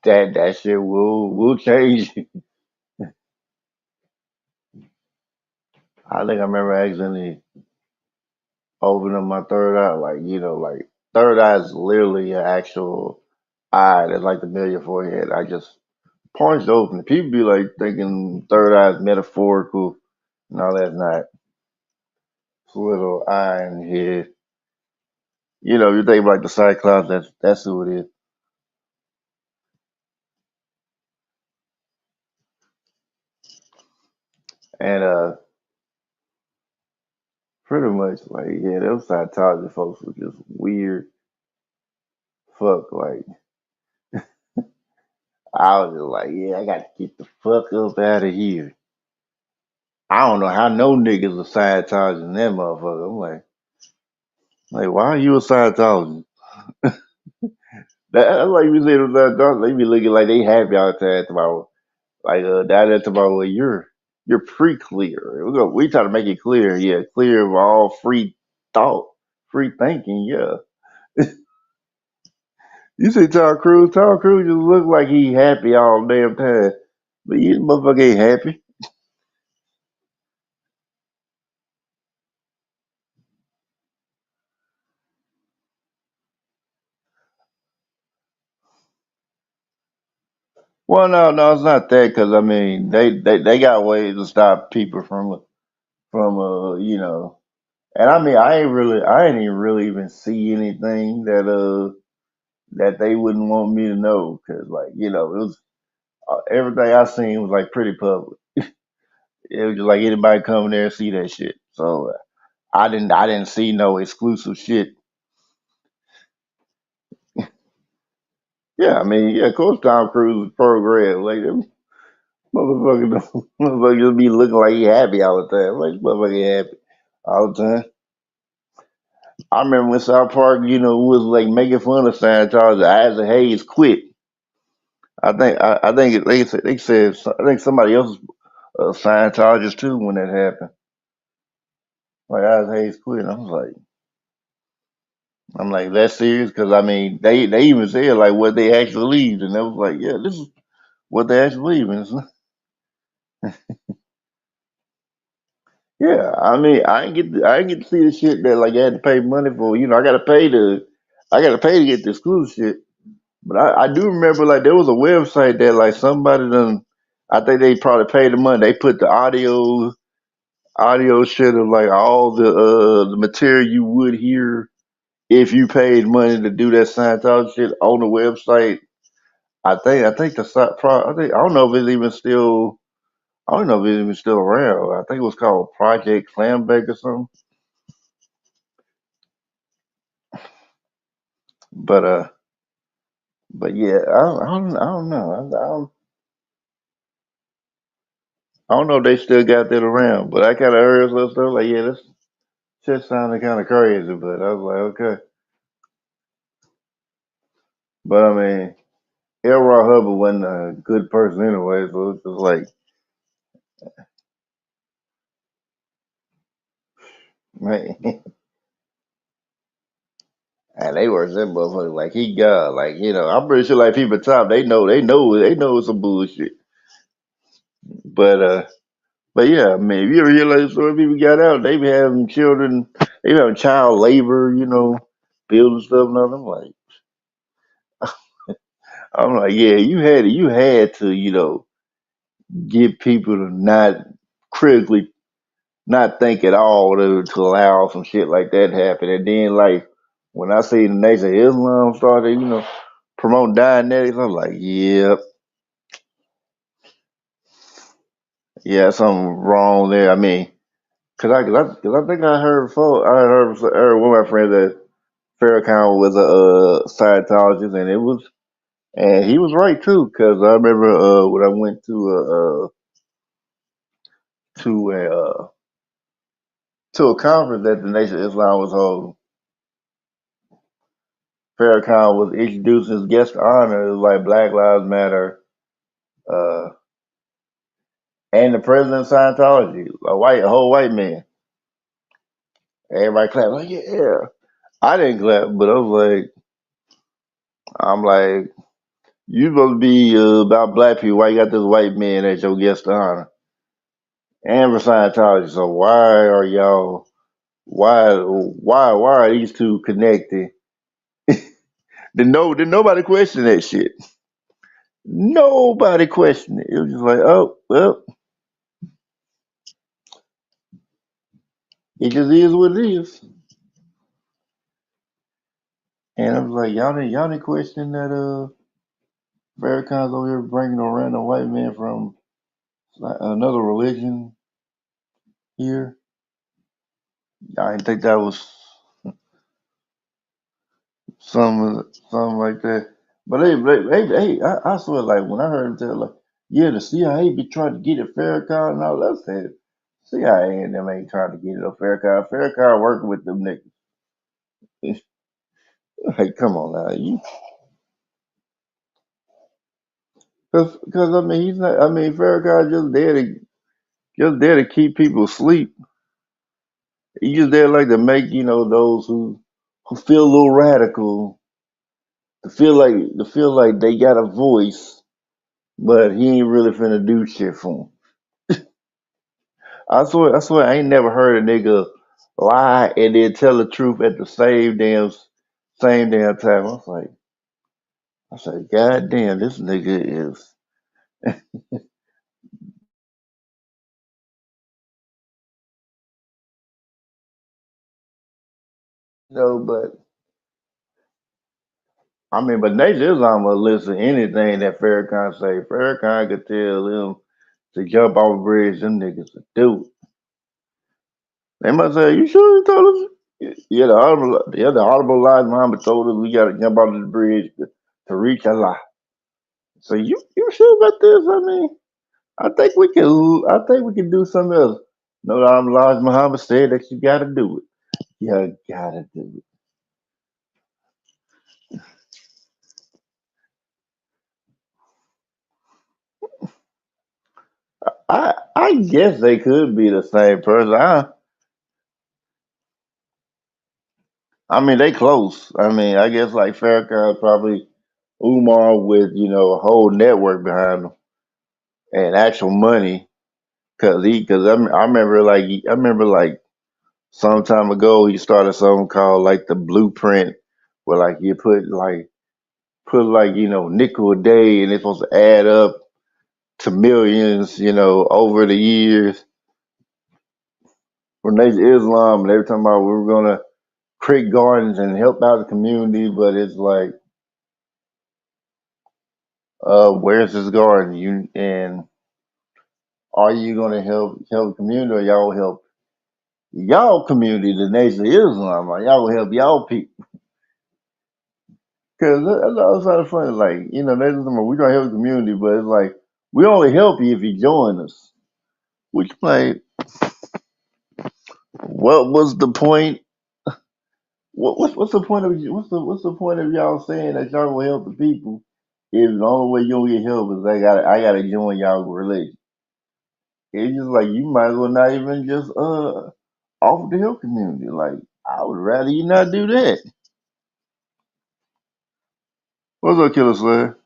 that shit will change. I think I remember accidentally opening my third eye, like third eye is literally an actual eye that's like the middle of your forehead. I just punched open. People be like thinking third eye is metaphorical. No, that's not. It's a little eye in the head. You think like the Cyclops. That's who it is. And pretty much like yeah, those Scientology folks were just weird. Fuck, like I was just like, yeah, I got to get the fuck up out of here. I don't know how no niggas are Scientology in that motherfucker. I'm like, why are you a Scientologist? That's like you said with Scientology. They be looking like they happy all the time about that about well, you're pre-clear. We try to make it clear, yeah, clear of all free thought, free thinking, yeah. You see Tom Cruise just look like he happy all damn time, but you motherfucker ain't happy. Well, no, it's not that because I mean they got ways to stop people from. And I mean I ain't even really even see anything that they wouldn't want me to know because like it was everything I seen was like pretty public. It was just like anybody come there and see that shit. So I didn't see no exclusive shit. Yeah, I mean yeah, of course Tom Cruise is program like them motherfucker, motherfucker just be looking like he happy all the time. Like motherfucker happy all the time. I remember when South Park, was like making fun of Scientology. Isaac Hayes quit. I think they said I think somebody else was a Scientologist too when that happened. Like Isaac Hayes quit. I'm like that's serious because I mean they even said like what they actually believed and they was like yeah this is what they actually believe in. Yeah, I mean, I ain't get to see the shit that like I had to pay money for. You know, I got to pay to get the exclusive shit. But I do remember like there was a website that like somebody done. I think they probably paid the money. They put the audio shit of like all the material you would hear if you paid money to do that Scientology shit on the website. I think the site I think I don't know if it's even still I don't know if it's even still around. I think it was called Project Clambake or something. But yeah, I don't know. I don't know if they still got that around. But I kind of heard some stuff like, yeah, this shit sounded kind of crazy. But I was like, okay. But I mean, L. Ron Hubbard wasn't a good person anyway, so it's just like, man, and they were that motherfucker like he God, like I'm pretty sure like people top they know it's some bullshit. But yeah, I mean, if you ever hear like story people got out, they be having children, they be having child labor, building stuff and all. I'm like, yeah, you had to, get people to not critically not think at all to allow some shit like that to happen. And then like when I see the Nation of Islam started, promoting Dianetics, I'm like, yep, yeah, something wrong there. I mean, cause I think I heard before, heard one of my friends that Farrakhan was a Scientologist, and he was right too. Cause I remember when I went to a conference that the Nation of Islam was holding. Farrakhan was introducing his guest of honor, like Black Lives Matter, uh, and the president of Scientology, a whole white man. Everybody clapped, like, yeah. I didn't clap, but I'm like, you supposed to be about black people. Why you got this white man as your guest of honor? And for Scientology. So why are these two connected? Did nobody question that shit? Nobody questioned it. It was just like, oh, well, it just is what it is. And I was like, y'all didn't question that Farrakhan's over here bringing a random white man from another religion here. I didn't think that was something like that. But I swear, like when I heard him tell, like, yeah, the CIA be trying to get at Farrakhan and all that. Said CIA and them ain't trying to get it at Farrakhan. Farrakhan working with them niggas. Like, come on now, because I mean he's not. I mean Farrakhan just there to keep people asleep. He just there like to make those who feel a little radical to feel like they got a voice, but he ain't really finna do shit for them. I swear, I ain't never heard a nigga lie and then tell the truth at the same damn time. I said, God damn, this nigga is, but I mean, but Nation Islam will listen to anything that Farrakhan say. Farrakhan could tell them to jump off a bridge. Them niggas would do it. They must say, "You sure you told us?" Yeah, the audible Elijah Muhammad told us we got to jump off the bridge to reach Allah. So you sure about this? I mean, I think we can do something else. No, Elijah Muhammad said that you got to do it. You got to do it. I guess they could be the same person. I mean, they close. I mean, I guess like Farrakhan probably Umar with a whole network behind them and actual money. I remember some time ago he started something called like the blueprint, where like you put like nickel a day, and it's supposed to add up to millions, over the years. For Nation of Islam, and every time about we were gonna create gardens and help out the community, but it's like, where's this garden? Are you gonna help the community, or y'all help y'all community, the Nation of Islam? Like y'all will help y'all people. Because that's kind of funny. Like, Nation of Islam, we're gonna help the community, but it's like we only help you if you join us. Which like, what was the point? What's the point of what's the point of y'all saying that y'all will help the people if the only way you gonna get help is I gotta join y'all religion? It's just like you might as well not even just offer to help community. Like I would rather you not do that. What's up, Killer Slayer?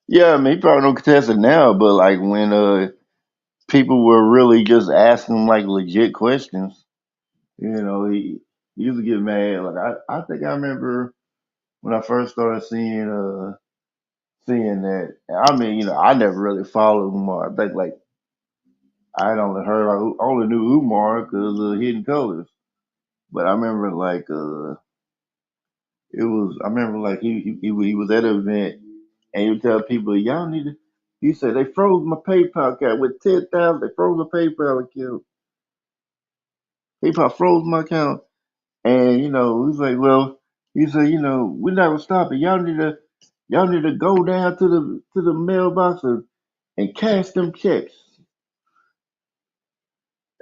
Yeah, I mean he probably don't contest it now, but like when people were really just asking him like legit questions, he used to get mad. Like I think I remember when I first started seeing that. I mean, I never really followed Umar. I think like I'd only heard, I only knew Umar because of Hidden Colors. But I remember like I remember like he was at an event and he would tell people y'all need to. He said they froze my PayPal account with 10,000. They froze my PayPal account. PayPal froze my account, and he's like, well, he said, we're not gonna stop it. Y'all need to go down to the mailbox and cash them checks.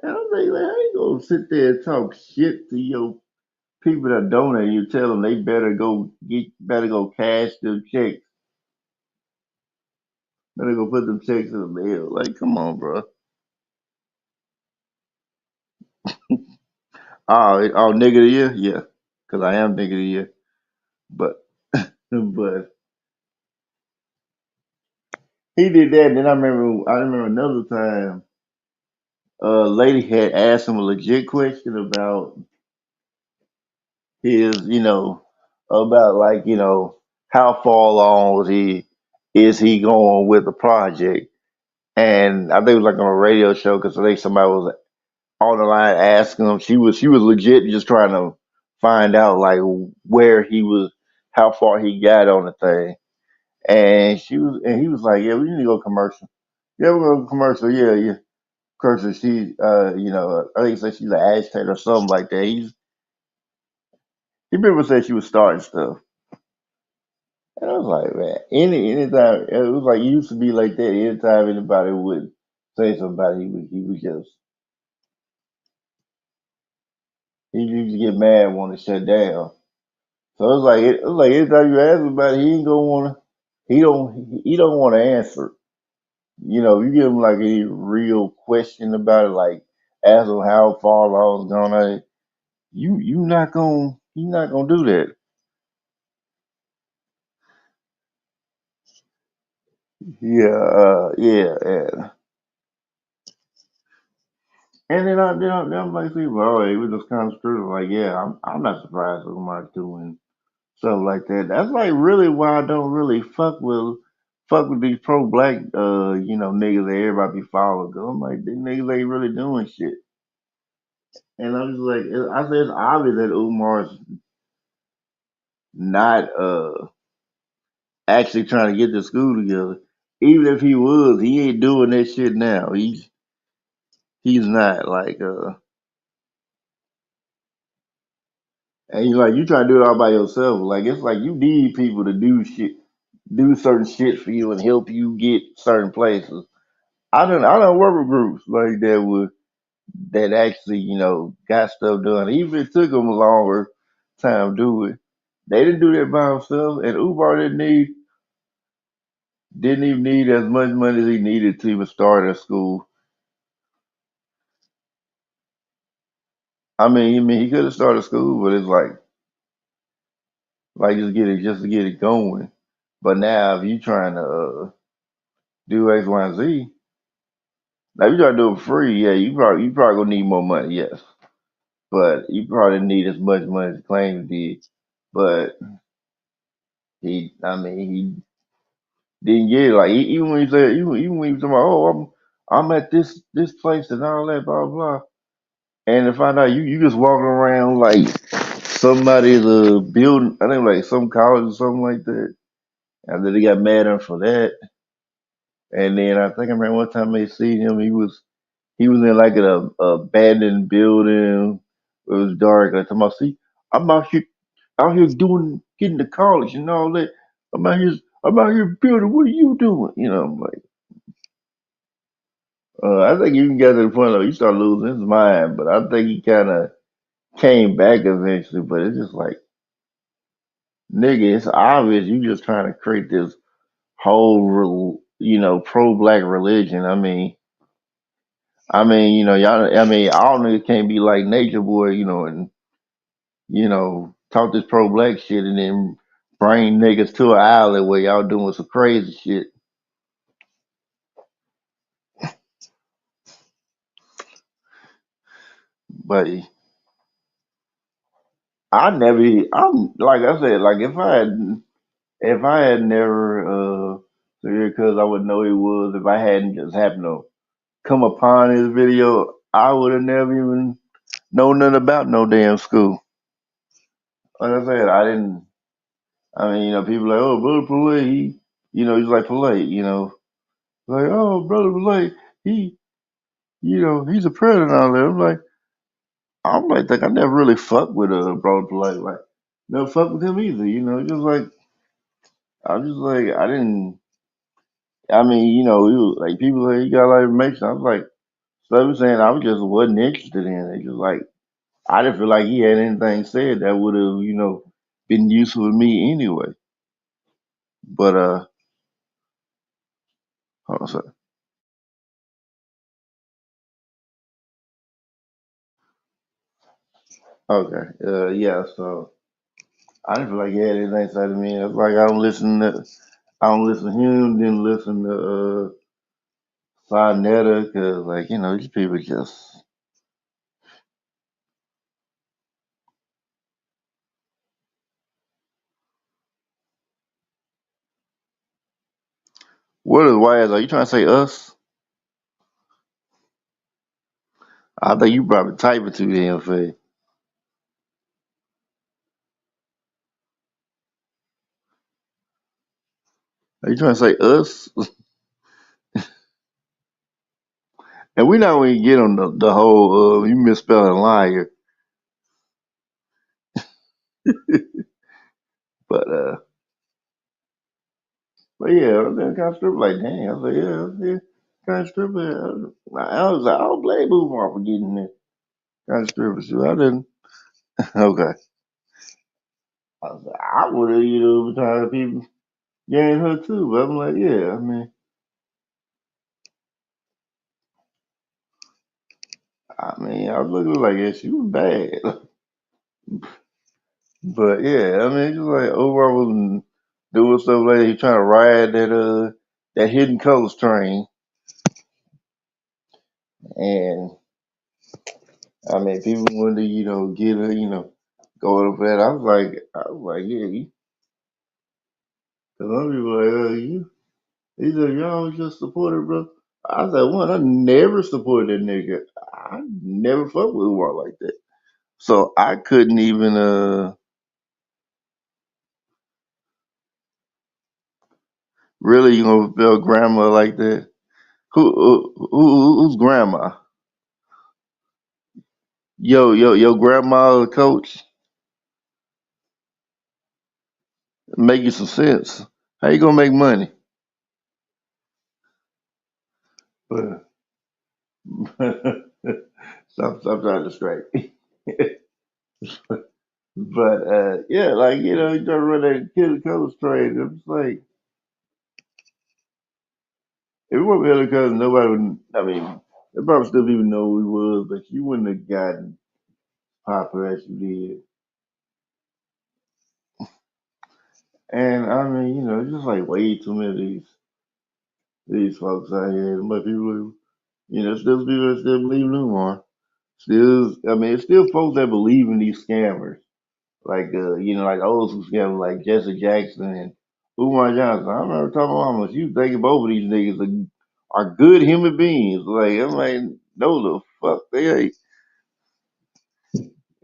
And I'm like, I ain't gonna sit there and talk shit to your people that donate. You tell them they better go cash them checks. Better go put them checks in the mail. Like, come on, bro. Oh, nigga of the year, yeah, because I am nigga of the year. But but he did that. And then I remember another time, a lady had asked him a legit question about his, about like, how far along is he going with the project? And I think it was like on a radio show because I think somebody was on the line asking him. She was legit just trying to find out like where he was, how far he got on the thing. And he was like, yeah, we need to go commercial. Yeah, we're going to commercial. Yeah, yeah. Commercial. I think he said she's an Aztec or something like that. He remember said she was starting stuff. And I was like, man, anytime it was like it used to be like that. Anytime anybody would say somebody, he would just he used to get mad, want to shut down. So it was like anytime you ask about it, he ain't gonna wanna he don't want to answer. You give him like a real question about it, like ask him how far along it's gone. You not gonna do that. Yeah, yeah. And then I'm like, see, well, it was just kind of true. Like, yeah, I'm not surprised with Mark doing stuff like that. That's like really why I don't really fuck with these pro black niggas that everybody be following. 'Cause I'm like, these niggas ain't really doing shit. And I'm just like, I said it's obvious that Umar's not actually trying to get the school together. Even if he was, he ain't doing that shit now. He's not like and you trying to do it all by yourself. Like it's like you need people to do certain shit for you and help you get certain places. I don't work with groups like that actually, got stuff done. Even if it took them a longer time to do it. They didn't do that by themselves, and Uber didn't even need as much money as he needed to even start a school. I mean, he could have started school, but it's like like just to get it going. But now if you trying to do X, Y, and Z, now if you try to do it free, yeah, you probably gonna need more money, yes. But you probably need as much money as Claims did. But I mean, he didn't get it. Like even when he said, even when he was talking about, oh, I'm at this place and all that, blah blah. And to find out you just walking around like somebody's building, I think like some college or something like that. And then they got mad at him for that. And then I think I remember one time they seen him, he was in like an abandoned building. It was dark. I told him, see, I'm out here doing getting to college and all that. I'm out here building. What are you doing? You know, I'm like, I think you can get to the point of he started losing his mind, but I think he kind of came back eventually. But it's just like, nigga, it's obvious you just trying to create this whole, pro black religion. Y'all. I mean, all niggas can't be like Nature Boy, and talk this pro black shit and then bring niggas to an island where y'all doing some crazy shit. But I'm like I said, like if I had never because I would know he was if I hadn't just happened to come upon his video, I would have never even known nothing about no damn school. Like I said, I didn't. I mean, people like, oh, brother Palais, he's like Palais, like, oh, brother Palais, he, he's a predator and all that. Think I never really fucked with brother Palais, like, never fucked with him either, just like I didn't. I mean, he was, like people like he got a lot of information. I was like, so I was saying I was just wasn't interested in it. Just like I didn't feel like he had anything said that would have, been useful to me anyway. But hold on a second. Okay. Yeah. So I didn't feel like he had anything to say to me. It's like I don't listen to him. Didn't listen to Sarnetta because like these people just. What is why is are you trying to say us? I think you probably typing too damn fast. Are you trying to say us? And we not even get on the whole you misspelling liar. But yeah, I was kind of strip like dang. I was like, yeah, kind of strip. I was like, I don't blame Boomar for getting there. Kind of strip shoe. I didn't. Okay. I was like, I would have, tired of people getting her too. But I'm like, yeah, I was looking like yeah, she was bad. But yeah, just like overall was doing stuff like he trying to ride that hidden colors train. And people wanted to, get her, go up that. I was like, yeah, because some people like, you, he said, y'all just supported, bro. I said, one, I never supported that nigga. I never fucked with war like that. So I couldn't even, really, build grandma like that. Who's grandma? Yo, grandma, coach, make you some sense. How you gonna make money? But stop trying to distract me. But yeah, like you try to run that kid colors trade. It's like if it wasn't for the cousin, nobody would. I mean, they probably still even know who he was, but you wouldn't have gotten popular as you did. And I mean, just like way too many of these folks out here. But people, still people that still believe in Umar. Still, I mean, it's still folks that believe in these scammers. Like, like old school scammers like Jesse Jackson and Umar Johnson. I remember talking about how much you thinking both of these niggas are good human beings. Like, I'm like, no, the fuck they ain't.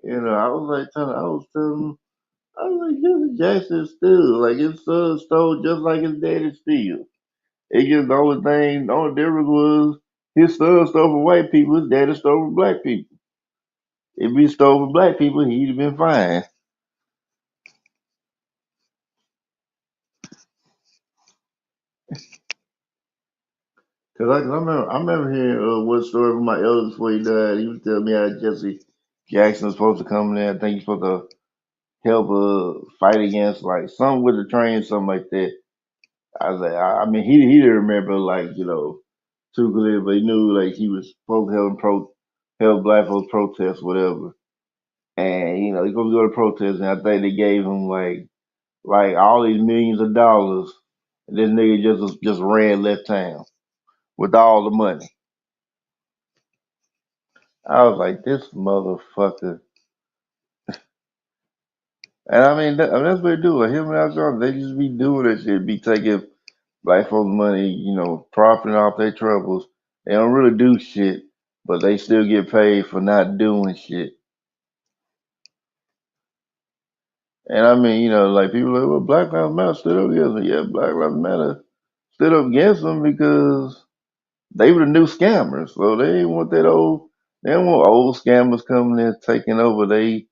I was like, I was like, Jesse Jackson still, like, his son stole just like his daddy steal. It just the only difference was his son stole from white people, his daddy stole from black people. If he stole from black people, he'd have been fine. Cause I remember hearing one story from my elder before he died. He was telling me how Jesse Jackson was supposed to come in there. I think he's supposed to help fight against like something with the train, something like that. I was like, I mean, he didn't remember like too clear, but he knew like he was supposed to help black folks protest whatever. And he's supposed to go to protest, and I think they gave him like all these millions of dollars. And this nigga just ran left town with all the money. I was like, this motherfucker. And I mean, that's what they do. Like him and Al Sharpton, they just be doing that shit, be taking black folks' money, profiting off their troubles. They don't really do shit, but they still get paid for not doing shit. And I mean, like people like, well, Black Lives Matter stood up against them. Yeah, Black Lives Matter stood up against them because they were the new scammers. So they didn't want they don't want old scammers coming in taking over they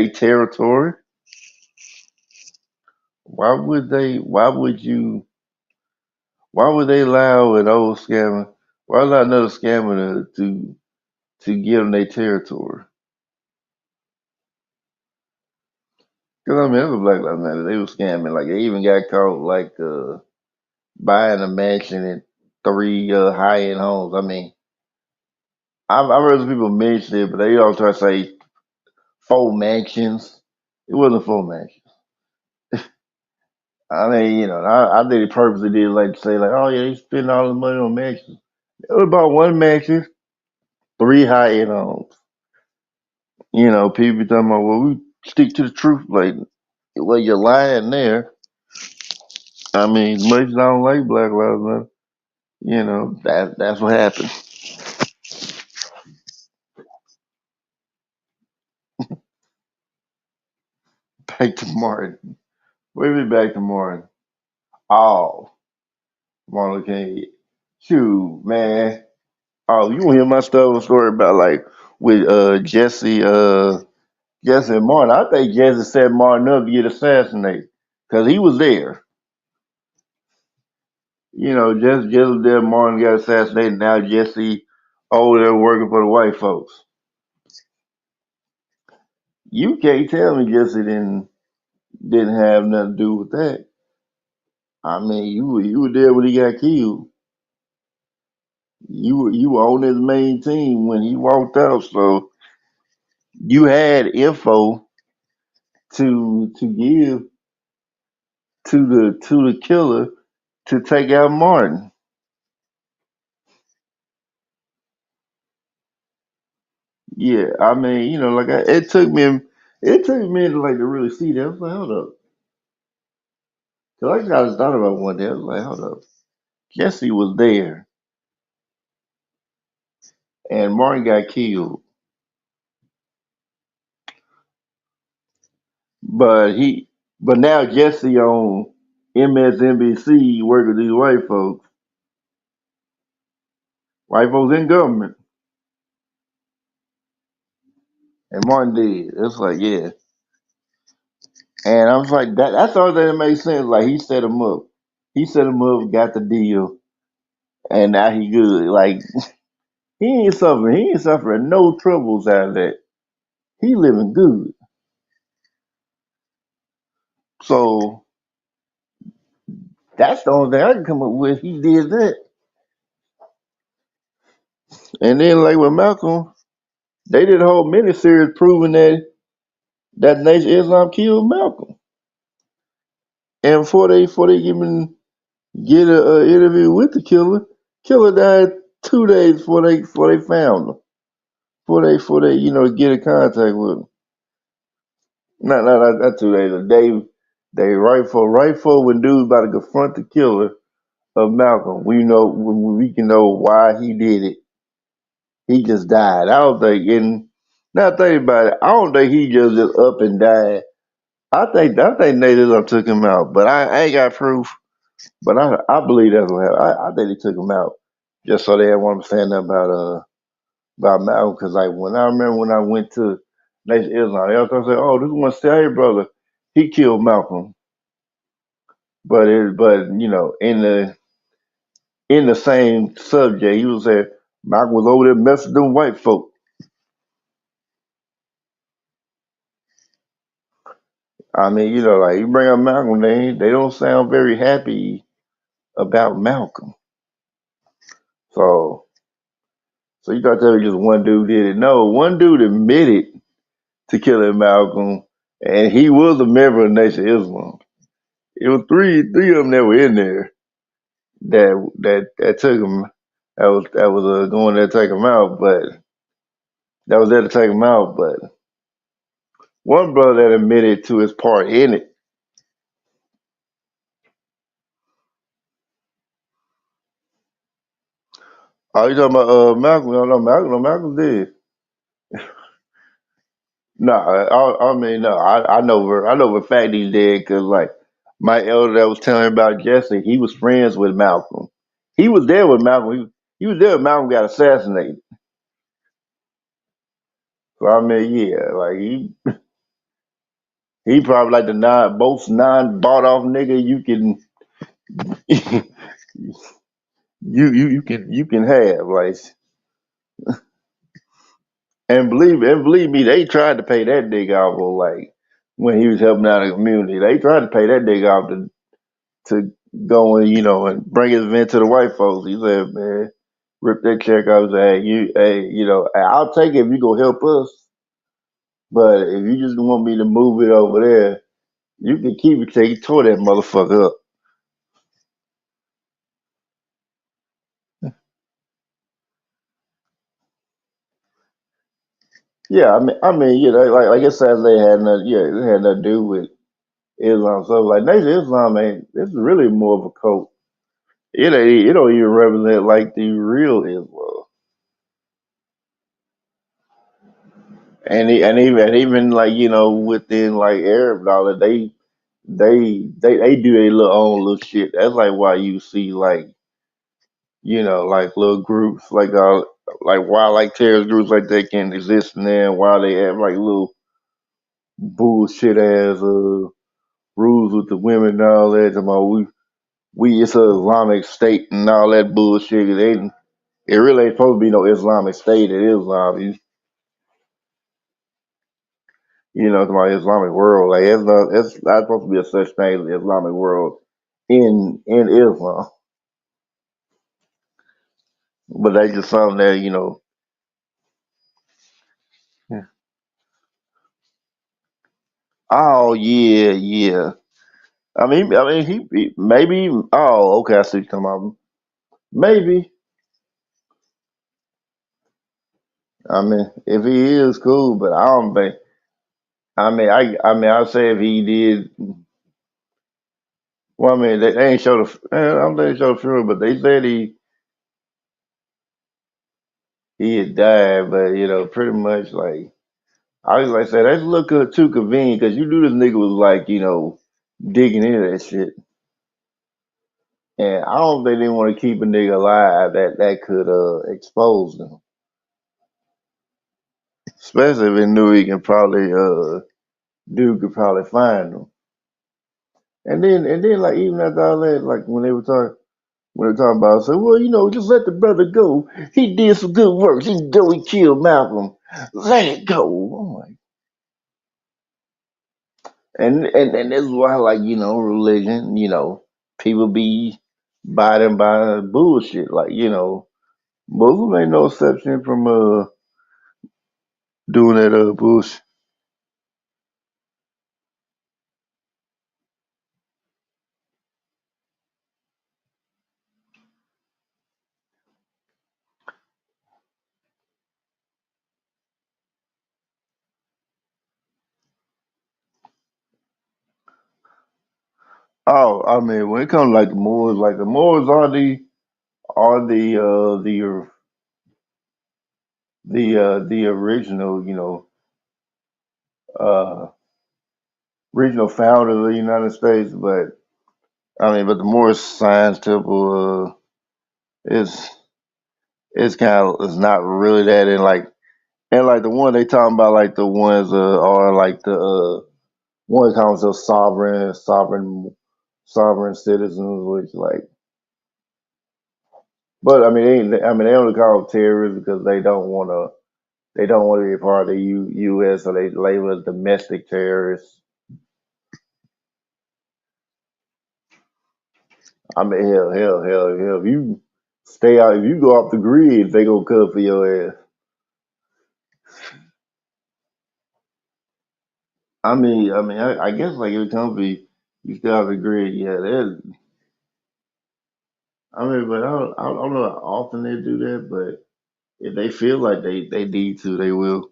territory. Why would they allow an old scammer, why allow another scammer to give them their territory? Because I mean, that's what Black Lives Matter. They were scamming. Like they even got caught like buying a mansion in three high end homes. I mean, I've heard some people mention it, but they all try to say four mansions. It wasn't four mansions. I mean, I think they purposely did like to say like, oh yeah, they spend all the money on mansions. It was about one mansion, three high end homes. People be talking about, well, we stick to the truth. Like, well, you're lying there. I mean, as much as I don't like Black Lives Matter, that's what happened. Back to Martin. Wait a minute, back to Martin. Oh, Martin Luther King. Shoot, man. Oh, you want to hear my story about like with Jesse and Martin? I think Jesse set Martin up to get assassinated because he was there. Jesse was there. Martin got assassinated. Now Jesse over there working for the white folks. You can't tell me Jesse didn't have nothing to do with that. I mean, you were there when he got killed. You were on his main team when he walked out, so you had info to give to the killer to take out Martin. Yeah, I mean, like it took me to like to really see that. I was like, hold up, cause I just thought about one day. I was like, hold up, Jesse was there, and Martin got killed, but now Jesse on MSNBC working with these white folks in government, and Martin did. It's like, yeah, and I was like, that's all that makes sense. Like he set him up, got the deal, and now he good. Like he ain't suffering no troubles out of that. He living good. So that's the only thing I can come up with. He did that. And then like with Malcolm, they did a whole miniseries proving that Nation of Islam killed Malcolm. And before they even get a interview with the killer, killer died 2 days before they found him. Before they get in contact with him. Not 2 days. A day. They right for when dude's about to confront the killer of Malcolm. We can know why he did it. He just died. I don't think, and now thinking about it, I don't think he just up and died. I think Nathan took him out, but I ain't got proof. But I believe that's what happened. I think they took him out just so they didn't want to say nothing about Malcolm. Because like when I remember when I went to Nation of Islam, they also said, "Oh, this one say, hey brother, he killed Malcolm." But in the same subject, he was saying Malcolm was over there messing with them white folk. I mean, like you bring up Malcolm, they don't sound very happy about Malcolm. So so you thought that was just one dude did it? No, one dude admitted to killing Malcolm, and he was a member of Nation of Islam. It was three of them that were in there that took him. That was going there to take him out, but that was there to take him out. But one brother that admitted to his part in it. Oh, you talking about Malcolm? No, Malcolm. No, Malcolm did. No, I mean no. I know for a fact he's dead because like my elder that was telling me about Jesse, he was friends with Malcolm. He was there with Malcolm. He was there when Malcolm got assassinated. So I mean, yeah, like he probably like the most non bought off nigga you can you can have like. And believe me, they tried to pay that nigga off like when he was helping out the community. They tried to pay that nigga off to go and bring his event to the white folks. He said, man, rip that check off. Say, I'll take it if you go help us. But if you just want me to move it over there, you can keep it till you tore that motherfucker up. Yeah, I mean, like I said, they had nothing to do with Islam. So like Nation of Islam ain't. It's really more of a cult. It don't even represent like the real Islam. And even like within like Arab dollar, they do their little own little shit. That's like why you see like like little groups like why like terrorist groups like that can exist in there, and why they have like little bullshit ass rules with the women and all that. About we it's a Islamic state and all that bullshit. It really ain't supposed to be no Islamic state in Islam. To my Islamic world. Like it's not supposed to be a such thing as the Islamic world in Islam. But that's just something that. Yeah. Oh yeah, yeah. I mean, he maybe. Oh, okay. I see what you're talking about. Maybe. I mean, if he is cool, but I don't think. I mean, I'd say if he did. Well, I mean, they ain't show the. I don't think they show the funeral, but they said he had died. But pretty much like. I was like I said, that's a little too convenient because you knew this nigga was like, digging into that shit. And I don't think they want to keep a nigga alive that could expose them. Especially if they knew he can probably dude could probably find them. And then like even after all that, like when they were talking about say, well, just let the brother go. He did some good work. He killed Malcolm. Let it go. And this is why, like, religion, people be abiding by bullshit. Like, Muslim ain't no exception from doing that bullshit. Oh, I mean, when it comes to like the Moors are the original, uh regional founder of the United States, but I mean, but the Moorish Science Temple is it's kind of it's not really that, and like the one they talking about, like the ones are like the one that calls us sovereign citizens, which like, but I mean they only call them terrorists because they don't want to be a part of the U.S. so they label as domestic terrorists. I mean, hell, if you stay out, if you go off the grid, they gonna come for your ass. I guess like every company, you still have to agree. Yeah, that. I mean, but I don't know how often they do that, but if they feel like they need to, they will.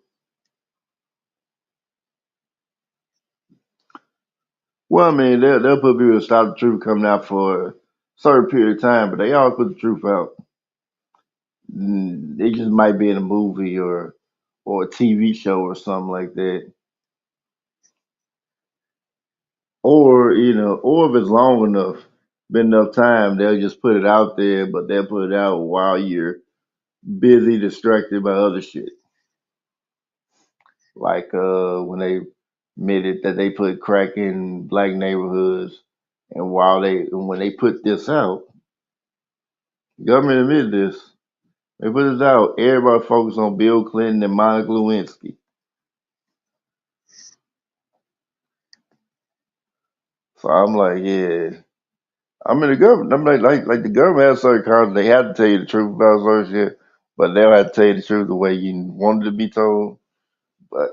Well, I mean, they'll put people to stop the truth coming out for a certain period of time, but they always put the truth out. It just might be in a movie or a TV show or something like that, or or if it's long enough, been enough time, they'll just put it out there, but they'll put it out while you're busy, distracted by other shit. Like when they admitted that they put crack in black neighborhoods, and when they put this out, government admitted this. They put this out. Everybody focused on Bill Clinton and Monica Lewinsky. So I'm like, yeah. I mean, the government. I'm like the government has certain cards. They have to tell you the truth about certain shit, but they don't have to tell you the truth the way you wanted to be told. But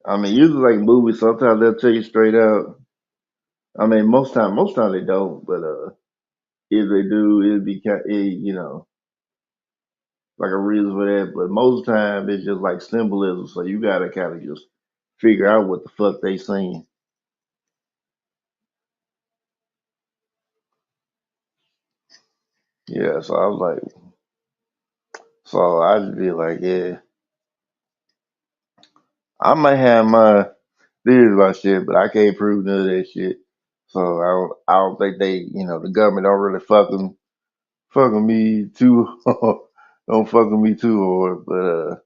I mean, usually like movies, sometimes they'll tell you straight out. I mean, most time they don't. But if they do, it'll be like a reason for that. But most time it's just like symbolism. So you gotta kind of just figure out what the fuck they saying. Yeah. So I was like, so I just be like, yeah, I might have my theories about shit, but I can't prove none of that shit. So I don't think the government don't really fucking me too, don't fucking me too hard.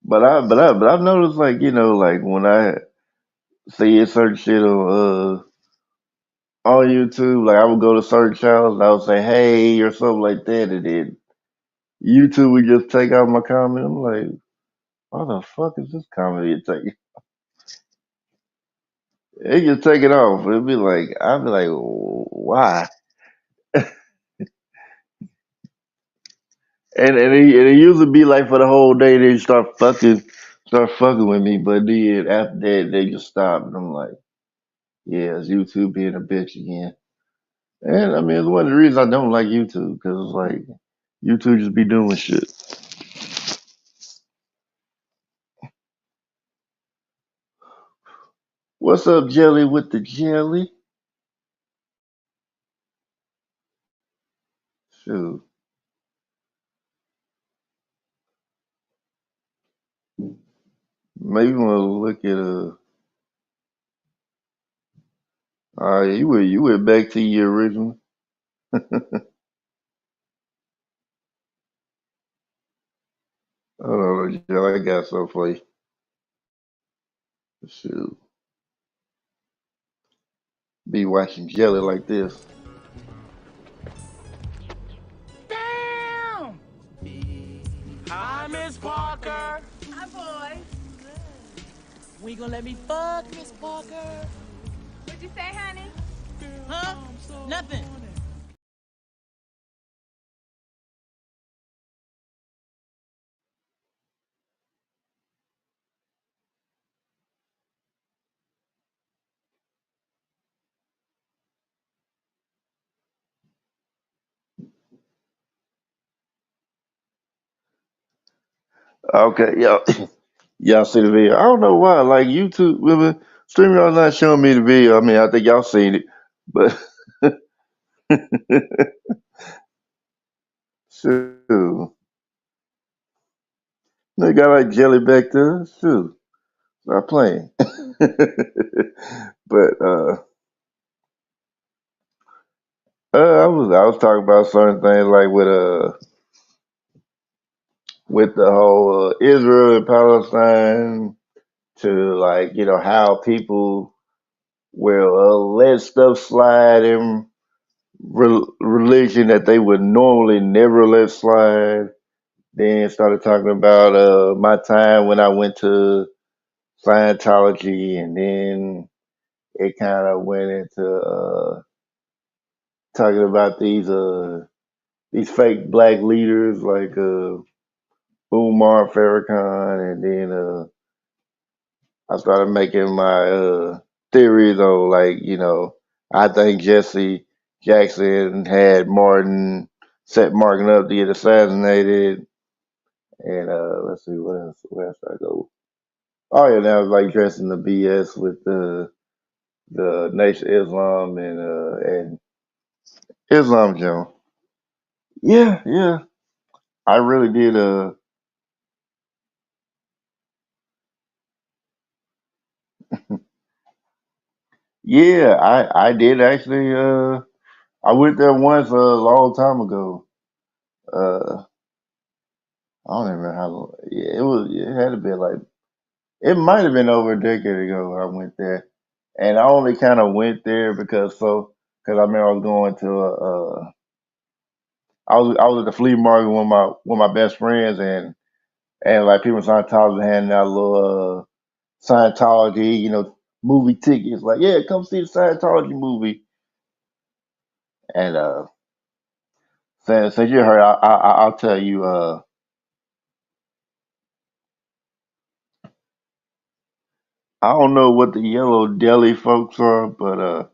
But I've noticed like like when I see a certain shit on YouTube, like I would go to certain channels and I would say hey or something like that, and then YouTube would just take out my comment. I'm like, why the fuck is this comment taking? It just take it off. I'd be like, why? And it used to be like for the whole day they start fucking with me, but then after that they just stopped, and I'm like, yeah, it's YouTube being a bitch again. And I mean, it's one of the reasons I don't like YouTube because it's like YouTube just be doing shit. What's up, Jelly with the jelly? Shoot, maybe want to look at you went back to your original. Hold on, Jelly, I got something for you. Shoot, be watching Jelly like this. Damn! Hi, Miss Parker. Hi, boy. We gonna let me fuck Miss Parker? What'd you say, honey? Huh? Nothing. Okay, y'all see the video. I don't know why, like YouTube women. StreamYard's not showing me the video. I mean, I think y'all seen it, but shoot, they got like jelly back there. Shoot, stop playing. But I was talking about certain things like with the whole Israel and Palestine to like how people will let stuff slide in religion that they would normally never let slide. Then started talking about my time when I went to Scientology, and then it kind of went into talking about these fake black leaders like Umar Farrakhan, and then I started making my theories on like I think Jesse Jackson had Martin set Martin up to get assassinated, and let's see what else. Where else did I go? Oh yeah, that was like dressing the BS with the Nation of Islam and Islam Joe. Yeah, yeah. I really did yeah, I did actually I went there once a long time ago. Uh I don't even remember how long. Yeah, it had to be like it might have been over a decade ago I went there. And I only kind of went there because I remember I was going to I was at the flea market with my best friends, and like people in Scientology handing out little Scientology, movie tickets. Like, yeah, come see the Scientology movie. And since you heard, I'll tell you. I don't know what the Yellow Deli folks are, but I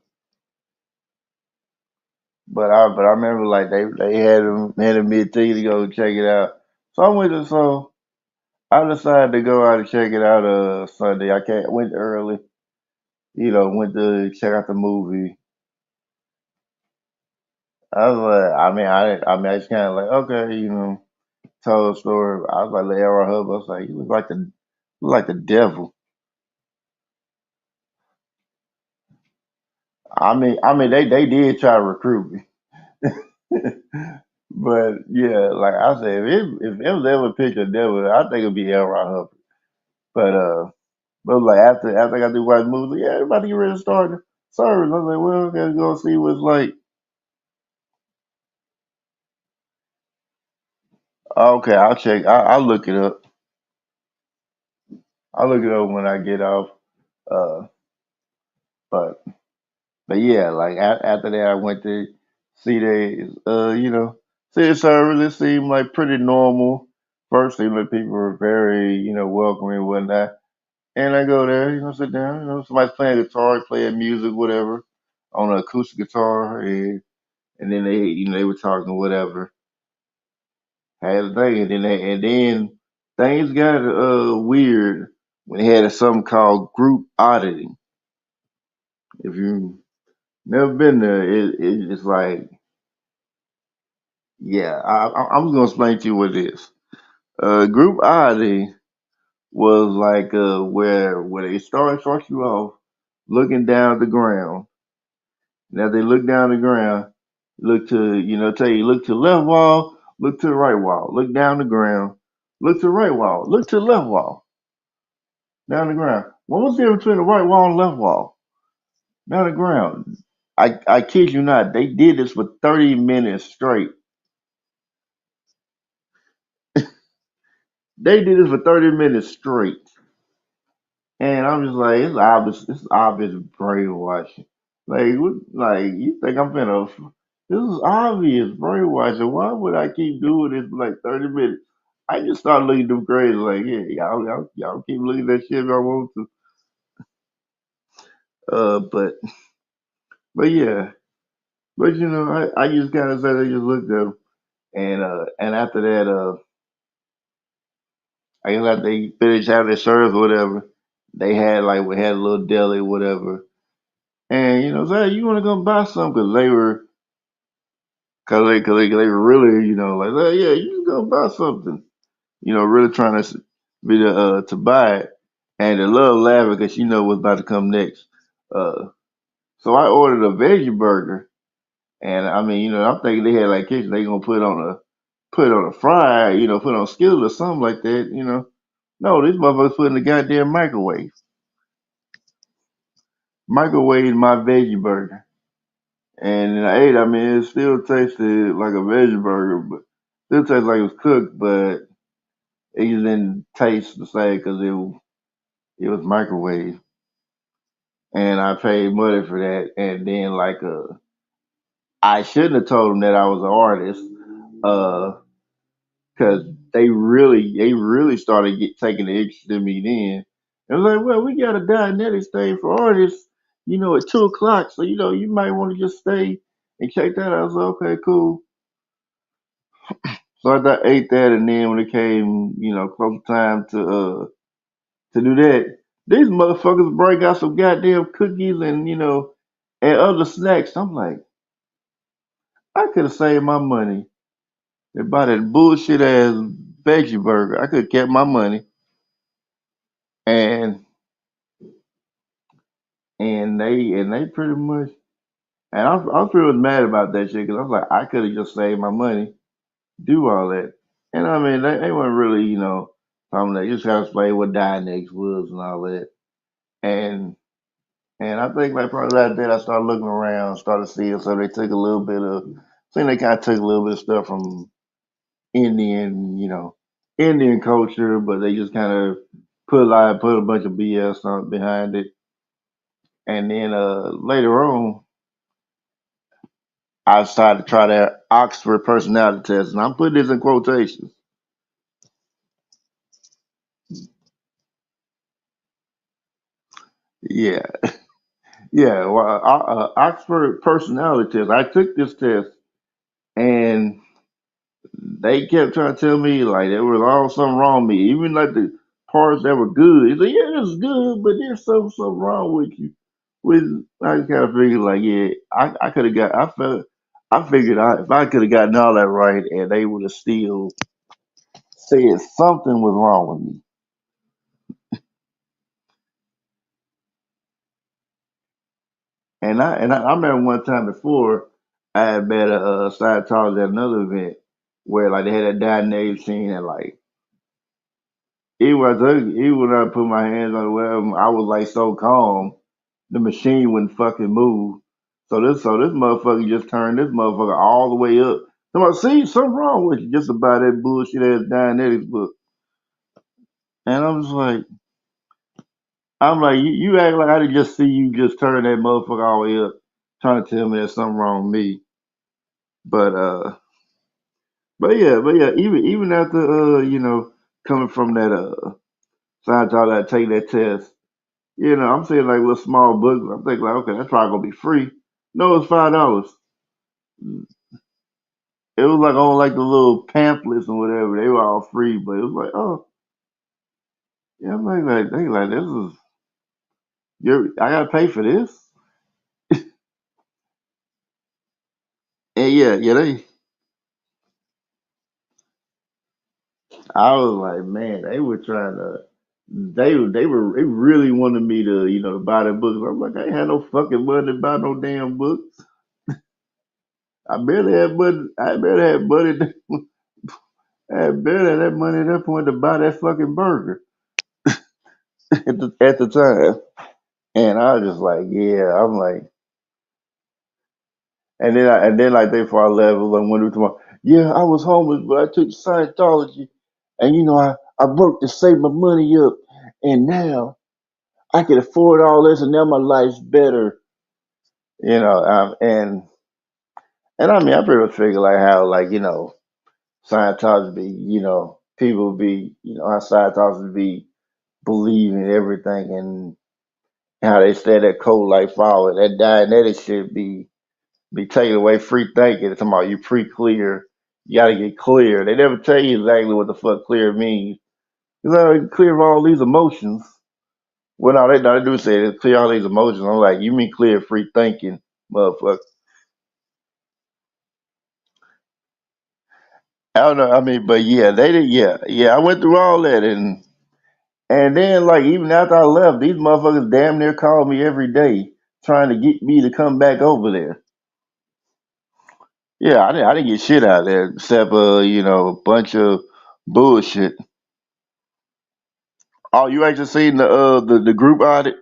remember like they handed me a ticket to go check it out. So I decided to go out and check it out Sunday. I can't went early, went to check out the movie. I was like, I just kind of like, okay, told a story. I was like, Lara Hub. I was like, you look like the devil. They did try to recruit me, but yeah, like I said, if it was ever a picture of devil, I think it'd be Elroy Hubbard. But like after I got through watching the movie, like, yeah, everybody get ready to start the service. I was like, well, gotta go see what it's like. Okay, I'll check. I'll look it up. I'll look it up when I get off. Uh, but yeah, like after that, I went to see see the service. It seemed like pretty normal. First, seemed like people were very, welcoming and whatnot. And I go there, sit down, somebody's playing guitar, playing music, whatever, on an acoustic guitar, and then they were talking whatever, had a thing, and then things got weird when they had something called group auditing. If you never been there, it's like, yeah, I'm just gonna explain to you what it is. Group auditing was like where they start you off looking down at the ground. Now they look down the ground, look to tell you look to the left wall, look to the right wall, look down the ground, look to the right wall, look to the left wall, down the ground. What was the difference between the right wall and left wall? Down the ground. I kid you not, they did this for 30 minutes straight. They did this for 30 minutes straight. And I'm just like, it's obvious brainwashing. Like you think I'm finna? This is obvious brainwashing. Why would I keep doing this for like 30 minutes? I just start looking at them grades like, yeah, y'all keep looking at that shit if I want to. But yeah, but I just kind of said I just looked at them, and after that, I guess after they finish having their service or whatever, they had like we had a little deli, whatever. And say, hey, you want to go buy something? Because they were really, like, oh, yeah, you can go buy something. Really trying to be the to buy it, and the little laughing because she know what's about to come next. Uh, so I ordered a veggie burger, and I mean, I'm thinking they had like kitchen, they gonna put on a fry, put on a skillet or something like that. No, this motherfucker's put in the goddamn microwave. Microwave my veggie burger. And then I ate. I mean, it still tasted like a veggie burger, but still tasted like it was cooked, but it just didn't taste the same because it was microwave. And I paid money for that. And then I shouldn't have told them that I was an artist, because they really started taking the interest in me then. It was like, well, we got a Dianetics thing for artists, at 2 o'clock. So you might want to just stay and check that out. I was like, okay, cool. So I ate that, and then when it came, close time to do that, these motherfuckers break out some goddamn cookies and other snacks. I'm like, I could have saved my money and bought that bullshit ass veggie burger. I could have kept my money, and they pretty much. And I was pretty mad about that shit because I was like, I could have just saved my money, do all that. And I mean, they weren't really, talking that. Just gotta explain what Dynex was and all that. And And I think like probably that day I started looking around, started seeing so they took a little bit of I think they kinda took a little bit of stuff from Indian, Indian culture, but they just kinda put a bunch of BS on behind it. And then later on I decided to try that Oxford personality test, and I'm putting this in quotations. Yeah, yeah. Well, Oxford personality test. I took this test, and they kept trying to tell me like there was all something wrong with me, even like the parts that were good. He's like, yeah, it's good, but there's something wrong with you. With I just kind of figured like, yeah, I could have got. I figured if I could have gotten all that right, and they would have still said something was wrong with me. And I remember one time before I had met a Scientologist at another event where like they had a Dianetics scene and like even when I put my hands on the web, I was like so calm, the machine wouldn't fucking move. So this motherfucker just turned this motherfucker all the way up. So I see something wrong with you just about that bullshit ass Dianetics book. And I'm like, you act like I didn't just see you just turn that motherfucker all the way up, trying to tell me there's something wrong with me. But but yeah, even after coming from that Scientology take that test, I'm seeing like little small books. I'm thinking like, okay, that's probably gonna be free. No, it's $5. It was like on like the little pamphlets and whatever. They were all free, but it was like, oh, yeah, I'm like they like this is I gotta pay for this. And yeah, I was like, man, they were trying to. They really wanted me to to buy their books. I'm like, I ain't had no fucking money to buy no damn books. I barely had money. I barely had money. I had barely had that money at that point to buy that fucking burger at the time. And I was just like, yeah, I'm like, and then like they before I left, it was like one tomorrow. Yeah, I was homeless, but I took Scientology, and I worked to save my money up, and now I can afford all this, and now my life's better. And I mean, I pretty much figure like how like Scientology be, people be, how Scientology be believing everything and how they say that code like follow that Dianetics should be taken away free thinking. It's talking about you pre-clear. You gotta get clear. They never tell you exactly what the fuck clear means. You know, clear of all these emotions. Well, no, they do say it, clear all these emotions. I'm like, you mean clear free thinking, motherfucker? I don't know. I mean, but yeah, they did. Yeah, yeah. I went through all that, and then like even after I left, these motherfuckers damn near called me every day trying to get me to come back over there. Yeah, I didn't get shit out of there except a bunch of bullshit. Oh, you actually seen the group audit?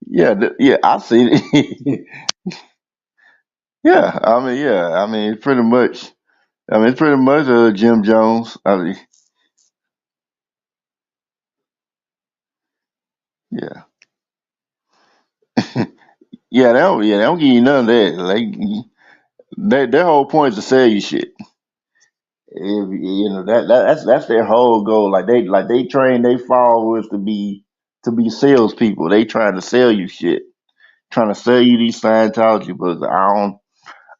Yeah, yeah, I seen it. Yeah, pretty much. I mean, it's pretty much Jim Jones. I mean, yeah, yeah, they don't give you none of that. Their whole point is to sell you shit. That's their whole goal. Like they train their followers to be salespeople. They trying to sell you shit, trying to sell you these Scientology books.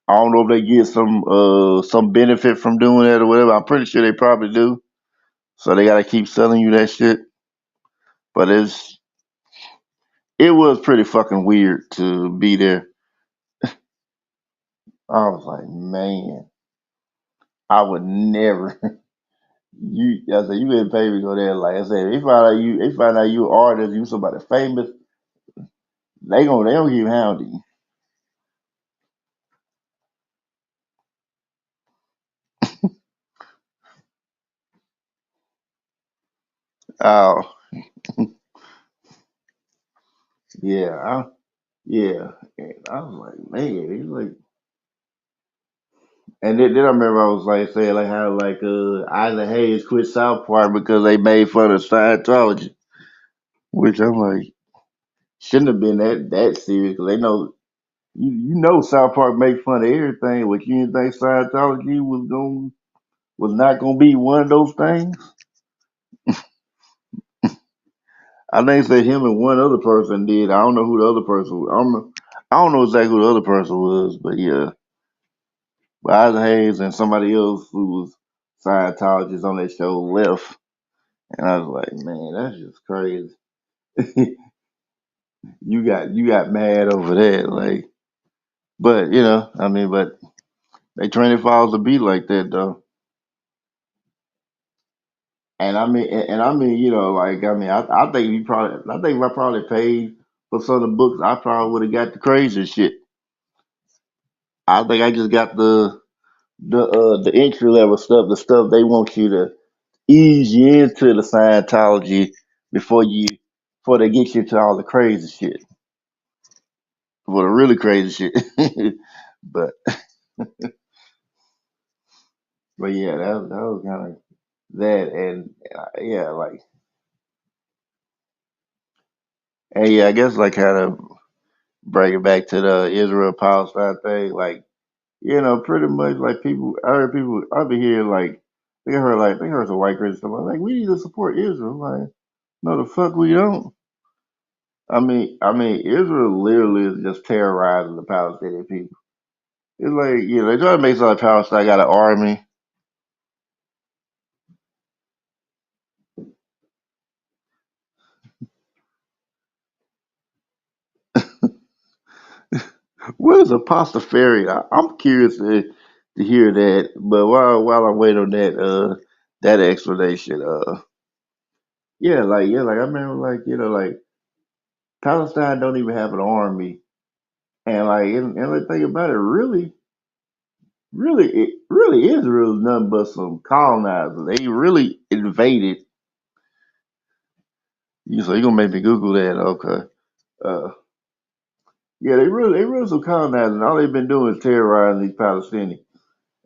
I don't know if they get some benefit from doing that or whatever. I'm pretty sure they probably do. So they gotta keep selling you that shit. But it was pretty fucking weird to be there. I was like, man, I would never. I said, you didn't pay me to go there. Like I said, they find out you an artist, you somebody famous, they don't keep hounding you. Oh yeah, yeah. And I was like, man, he's like, and then I remember I was like saying like how like Isaac Hayes quit South Park because they made fun of Scientology, which I'm like shouldn't have been that serious because they know you know South Park make fun of everything, but you didn't think Scientology was not gonna be one of those things. I think say him and one other person did. I don't know who the other person was. I don't know exactly who the other person was, but yeah. But Isaac Hayes and somebody else who was Scientologist on that show left. And I was like, man, that's just crazy. you got mad over that. Like but but they train their followers to be like that though. And like I think if I probably paid for some of the books, I probably would have got the crazy shit. I think I just got the entry level stuff, the stuff they want you to ease you into the Scientology before you before they get you to all the crazy shit, for the really crazy shit. but but yeah, that was kind of that, and yeah, like and yeah, I guess like kind of bring it back to the Israel Palestine thing, like pretty much like people I be here like they heard some white Christians stuff like we need to support Israel. Like no, the fuck we don't. I mean, Israel literally is just terrorizing the Palestinian people. It's like, they try to make it sound like Palestine got an army. What is a pastafarian? I'm curious to hear that. But while I wait on that explanation, like I remember like like Palestine don't even have an army, and and the thing about it, really Israel is nothing but some colonizers. They really invaded. You gonna make me Google that? Okay. Uh, yeah, they really some colonizing. All they've been doing is terrorizing these Palestinians,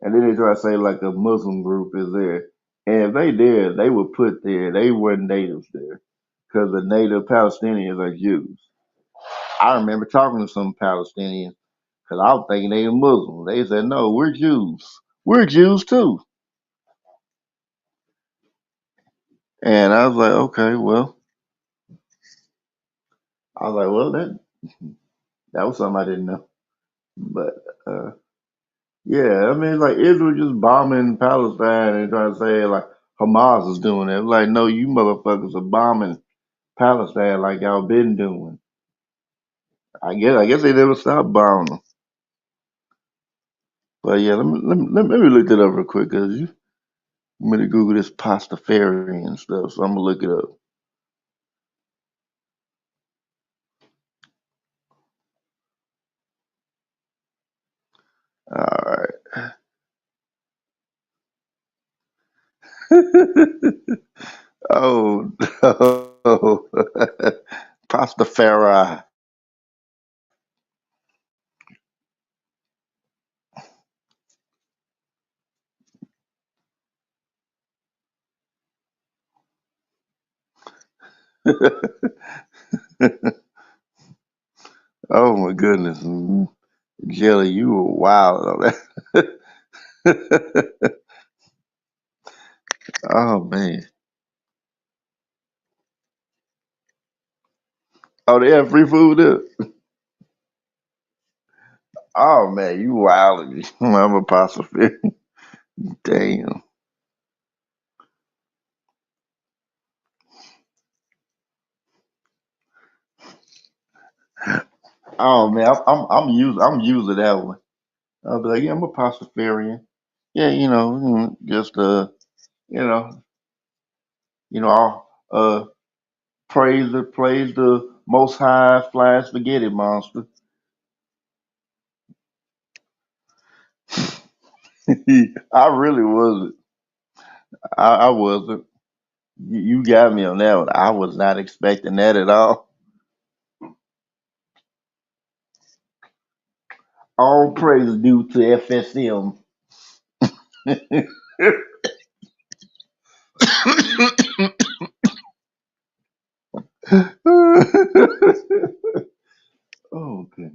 and then they try to say like a Muslim group is there. And if they did, they would put there. They were natives there because the native Palestinians are Jews. I remember talking to some Palestinians because I was thinking they were Muslim. They said, "No, we're Jews. We're Jews too." And I was like, "Okay, well," that was something I didn't know. But uh, yeah, I mean, like Israel just bombing Palestine and trying to say like Hamas is doing it. Like, no, you motherfuckers are bombing. Palestine like y'all been doing. I guess they never stopped bombing them. But yeah, let me look that up real quick because you want me to Google this Pastafarian stuff, so I'm gonna look it up. All right. Oh no. Pastafari. Oh my goodness. Jelly, you were wild on that. Oh man. Oh, they have free food there? Oh man, you wild. I'm a pastafarian. Damn. Oh man, I'm using that one. I'll be like, yeah, I'm a pastafarian. Yeah, just you know, I'll praise the most high flying spaghetti monster. I really wasn't. I wasn't. You got me on that one. I was not expecting that at all. All praise due to FSM. Okay.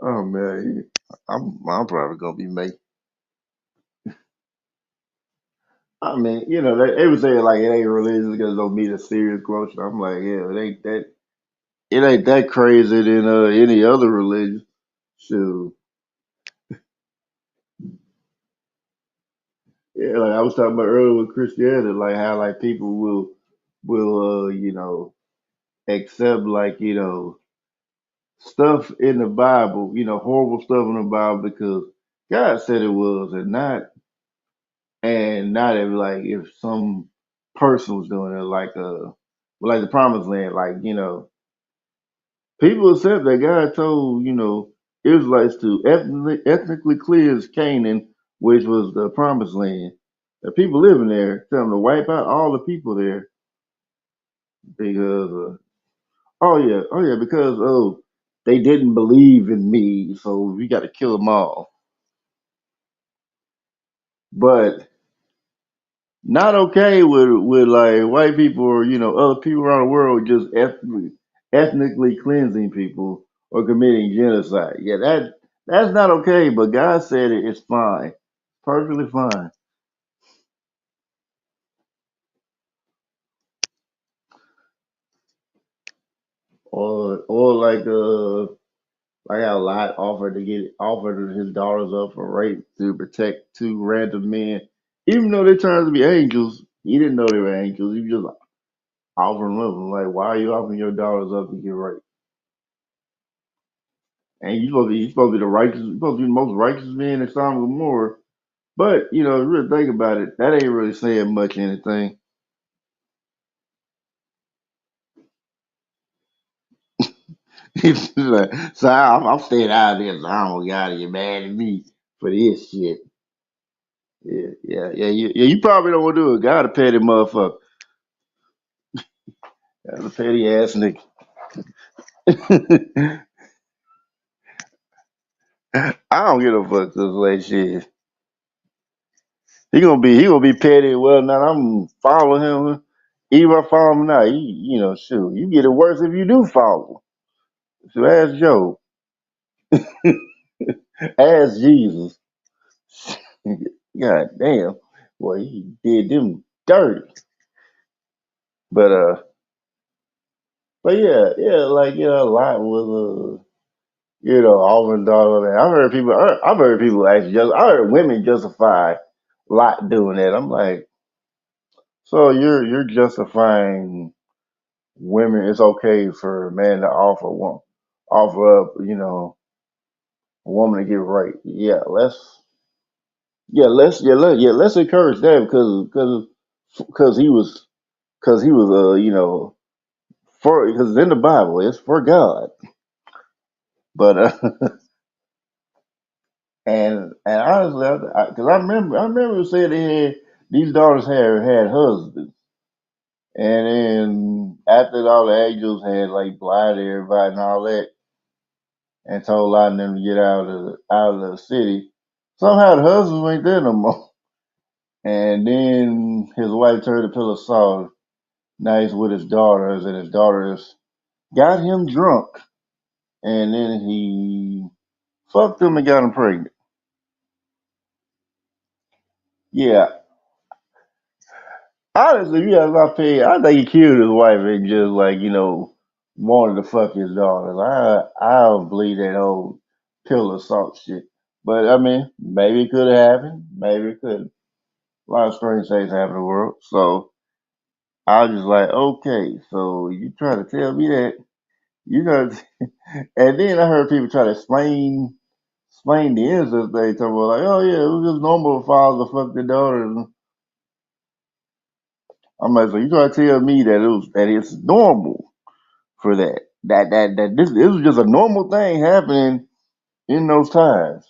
Oh man, I'm probably gonna be making. I mean, they would say like it ain't religious because it don't meet a serious question. I'm like, yeah, it ain't that crazy than any other religion. Shoot, yeah, like I was talking about earlier with Christianity, like how like people will accept like stuff in the Bible, horrible stuff in the Bible because God said it was, and not if like if some person was doing it, like the Promised Land, like people accept that God told Israelites to ethnically cleanse Canaan, which was the Promised Land. The people living there, tell them to wipe out all the people there because oh yeah, because they didn't believe in me, so we got to kill them all. But not okay with like white people or other people around the world just ethnically cleansing people or committing genocide. Yeah, that's not okay. But God said it's fine, perfectly fine. Or like how Lot offered his daughters up for rape to protect two random men, even though they turned out to be angels. He didn't know they were angels. He was just offering them. Like, why are you offering your daughters up to get raped? And you supposed to be the righteous, you supposed to be the most righteous man in Sodom and Gomorrah. But if you really think about it, that ain't really saying much anything. He's like, so I'm staying out of this. So I don't gotta get mad at me for this shit. Yeah, yeah, yeah. You probably don't want to do it. God a petty motherfucker. God a petty ass nigga. I don't give a fuck this way shit. He gonna be petty. Well, now I'm following him. Even if I follow him now, shoot, you get it worse if you do follow. So ask Joe, ask Jesus. God damn, boy, he did them dirty. But yeah, like a lot was Auburn daughter. I've heard people actually I heard women justify Lot doing that. I'm like, So you're justifying women. It's okay for a man to offer up, a woman to get raped. Let's encourage that because he was for because it's in the Bible. It's for God. But and honestly, because I remember it said they had these daughters had husbands, and then after all the angels had like blinded everybody and all that, and told a lot of them to get out of the city. Somehow the husbands ain't there no more. And then his wife turned a pillar of salt. Now he's with his daughters, and his daughters got him drunk, and then he fucked them and got him pregnant. Yeah, honestly, if you ask my opinion, I think he killed his wife and just like wanted to fuck his daughters. I don't believe that whole pillar of salt shit. But I mean, maybe it could have happened. Maybe it couldn't. A lot of strange things happen in the world. So I was just like, okay, so you trying to tell me that you know? And then I heard people try to explain the incest thing. Talking about like, oh yeah, it was just normal for fathers to fuck their daughters. I'm like, so you trying to tell me that it's normal for that this was just a normal thing happening in those times.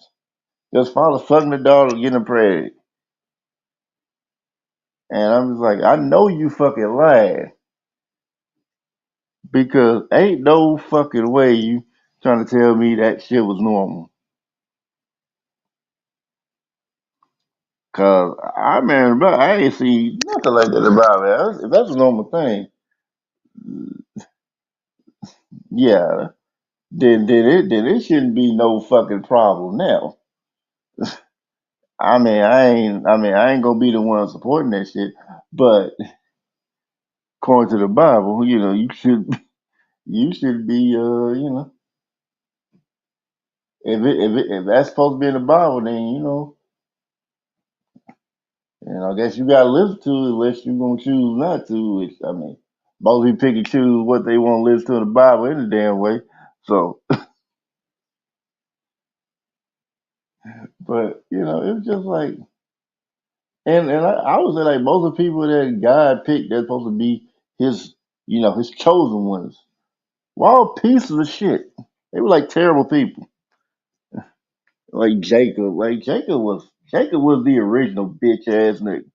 Just fathers fucking the daughter, getting pregnant, and I'm just like, I know you fucking lying. Because ain't no fucking way you trying to tell me that shit was normal. Cause I remember I ain't see nothing like that about it. If that's a normal thing, yeah, then it shouldn't be no fucking problem now. I mean I ain't gonna be the one supporting that shit. But according to the Bible, you should be if that's supposed to be in the Bible, then and I guess you gotta listen to it unless you're gonna choose not to. Which I mean, most people pick and choose what they want to listen to in the Bible any damn way. So, but it's just like, and I would say like most of the people that God picked, they're supposed to be His, His chosen ones. Were all pieces of shit. They were like terrible people. Like Jacob. Jacob was the original bitch ass nigga.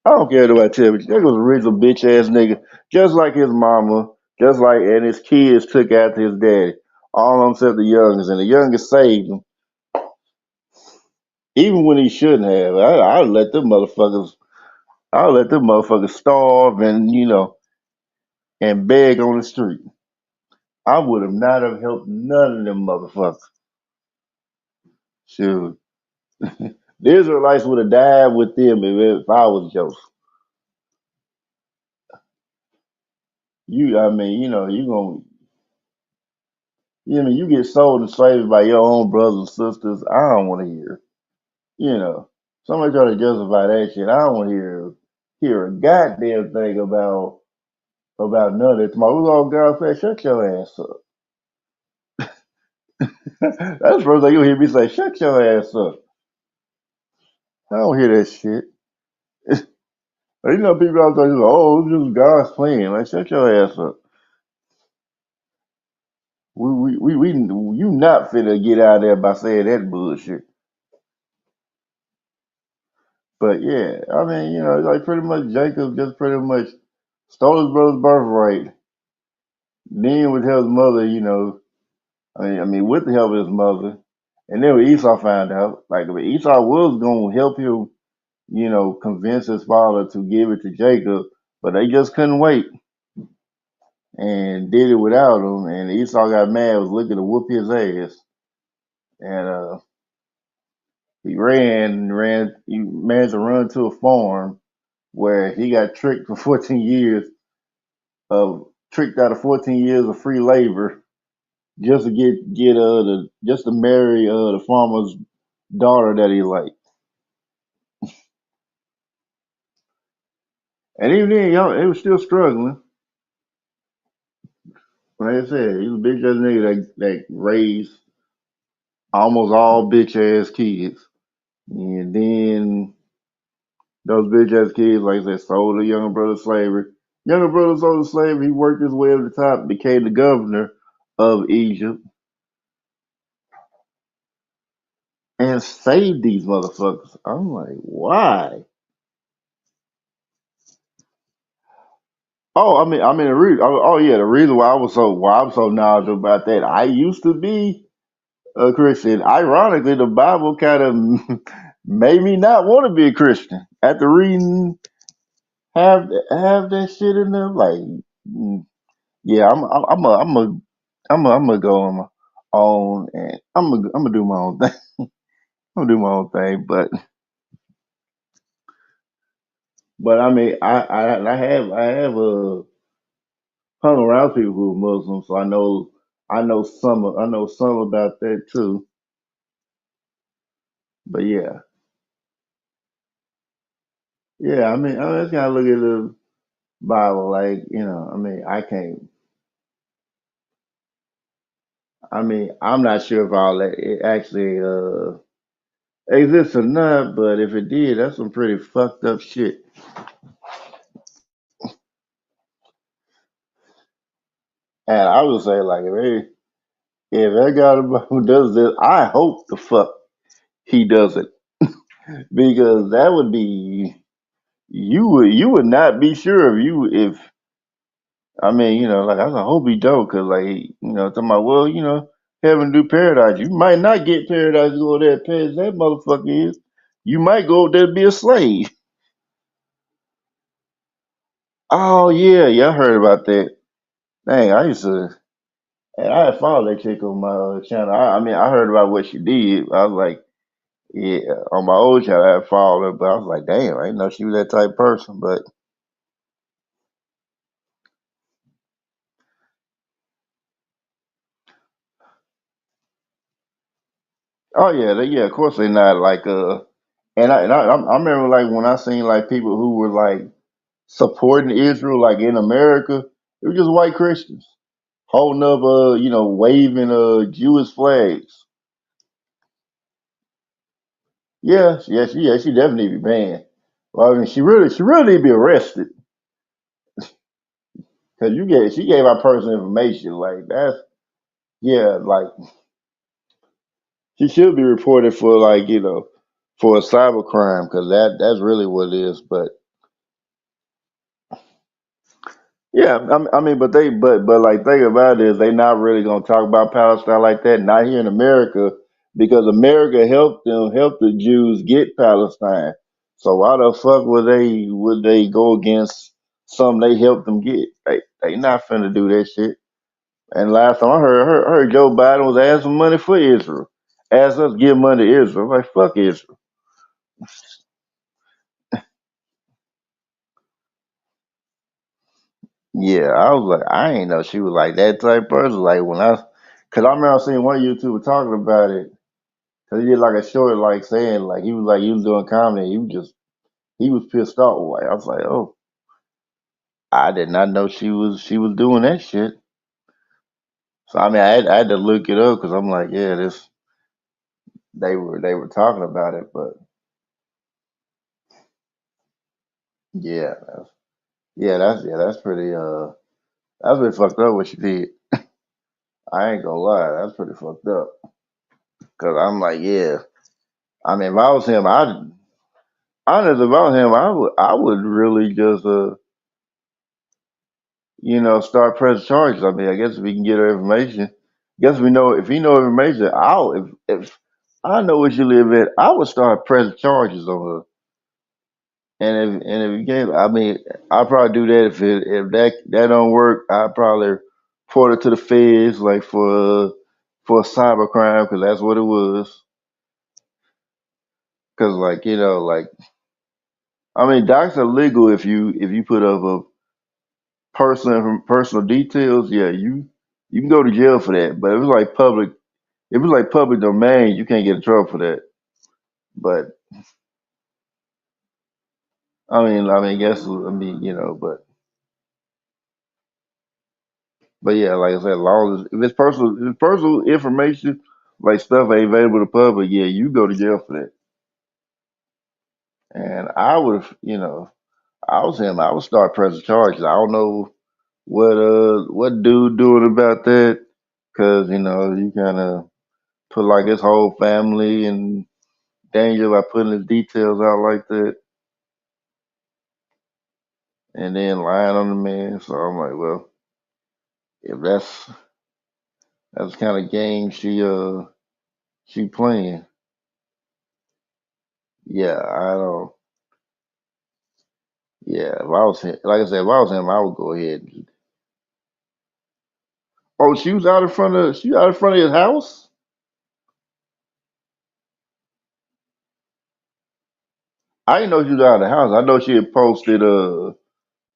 I don't care what I tell you. That was a original bitch ass nigga, just like his mama, just like and his kids took after his daddy. All of them except the youngest, and the youngest saved him, even when he shouldn't have. I let them motherfuckers. I let them motherfuckers starve and beg on the street. I would have not have helped none of them motherfuckers. Shoot, the Israelites would have died with them if I was Joseph. I mean, you get sold and slaves by your own brothers and sisters. I don't want to hear. Somebody try to justify that shit. I don't want to hear a goddamn thing about none of it. Tomorrow, all God said, shut your ass up. That's the first thing you'll hear me say, shut your ass up. I don't hear that shit. People out there just, oh, it's just God's plan. Like, shut your ass up. You not finna get out there by saying that bullshit. But yeah, I mean, like pretty much Jacob just pretty much stole his brother's birthright. Then with his mother, I mean, with the help of his mother, and then when Esau found out, like I mean, Esau was gonna help him, convince his father to give it to Jacob, but they just couldn't wait and did it without him. And Esau got mad, was looking to whoop his ass, and he managed to run to a farm where he got tricked for 14 years of tricked out of 14 years of free labor just to just to marry the farmer's daughter that he liked. And even then, y'all, they was still struggling. Like I said, he was a bitch ass nigga that raised almost all bitch ass kids. And then those bitch ass kids, like I said, sold the younger brother slavery. Younger brother sold the slavery. He worked his way up the top, became the governor of Egypt, and saved these motherfuckers. I'm like, why? Oh, the reason. Oh, yeah, the reason why I'm so knowledgeable about that. I used to be a Christian. Ironically, the Bible kind of made me not want to be a Christian after reading have that shit in there. Like, mm, yeah, I'm gonna go on my own, and I'm gonna do my own thing. I'm gonna do my own thing, but I have hung around people who are Muslims, so I know some about that too. But yeah, I just gotta look at the Bible, like I can't. I'm not sure if all that it actually exists or not, but if it did, that's some pretty fucked up shit. And I would say, like, if that guy who does this, I hope the fuck he does it, because that would be you would not be sure if like I hope he don't, because like talking about, well, heaven do paradise. You might not get paradise, go there past that motherfucker is. You might go there to be a slave. Oh yeah, yeah, I heard about that. Dang, I had followed that chick on my channel. I heard about what she did. I was like, yeah, on my old channel, I had followed her, but I was like, damn, I didn't know she was that type of person. But oh yeah, yeah, of course they're not like I remember like when I seen like people who were like supporting Israel, like in America, it was just white Christians holding up, waving Jewish flags. Yeah, she definitely need to be banned. Well, she really need to be arrested, because she gave out personal information. Like that's yeah, like she should be reported for like for a cyber crime, because that's really what it is. But yeah, but like thing about it is they not really gonna talk about Palestine like that. Not here in America, because America helped the Jews get Palestine. So why the fuck would they go against something they helped them get? They not finna do that shit. And last time I heard Joe Biden was asking money for Israel, asked us to give money to Israel. I'm like, fuck Israel. Yeah, I was like, I ain't know she was like that type of person. Like cause I remember seeing one YouTuber talking about it. Cause he did like a short, like saying like he was doing comedy. He was pissed off. Like I was like, oh, I did not know she was doing that shit. So I had to look it up, because I'm like, yeah, this they were talking about it, but yeah, that's pretty fucked up what she did. I ain't gonna lie, that's pretty fucked up. Cause I'm like, yeah. If I was him, honest, if I was him, I would really just start pressing charges. I guess if we can get her information, guess we know if he know information, if I know where she live at, I would start pressing charges on her. And if you gave, I'd probably do that if that don't work. I'd probably report it to the feds, like for a cyber crime, because that's what it was. Because like docs are legal if you put up a personal details. Yeah, you can go to jail for that. But if it was like public domain, you can't get in trouble for that. But but yeah, like I said, long as if it's personal information, like stuff ain't available to the public, yeah, you go to jail for that. And I would, I was him. I would start pressing charges. I don't know what dude doing about that, because you kind of put like his whole family in danger by putting his details out like that, and then lying on the man. So I'm like, well, if that's the kind of game she playing, yeah, I don't. Yeah, if I was him, like I said, if I was him, I would go ahead. Oh, she out in front of his house. I didn't know she was out of the house. I know she had posted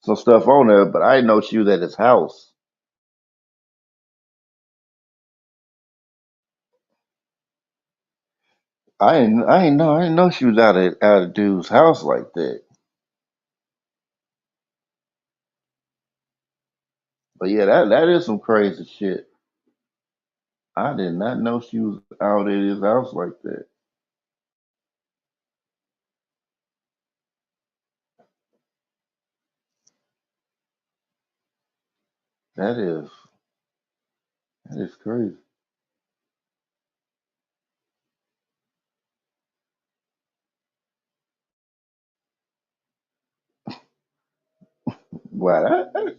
some stuff on there, but I didn't know she was at his house. I didn't know she was out of dude's house like that. But yeah, that is some crazy shit. I did not know she was out at his house like that. That is that is crazy. Wow, that's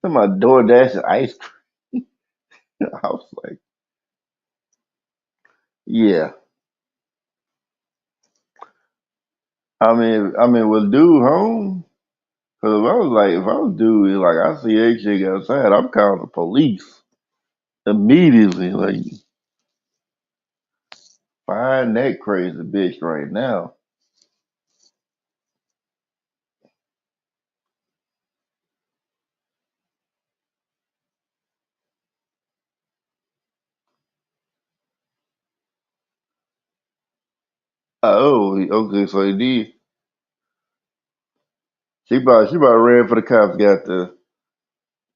my DoorDash and ice cream. I was like, yeah. Was dude home? Cause if I was dude, like I see a chick outside, I'm calling the police immediately. Like, find that crazy bitch right now. Oh, okay, so he did. She probably ran for the cops. Got the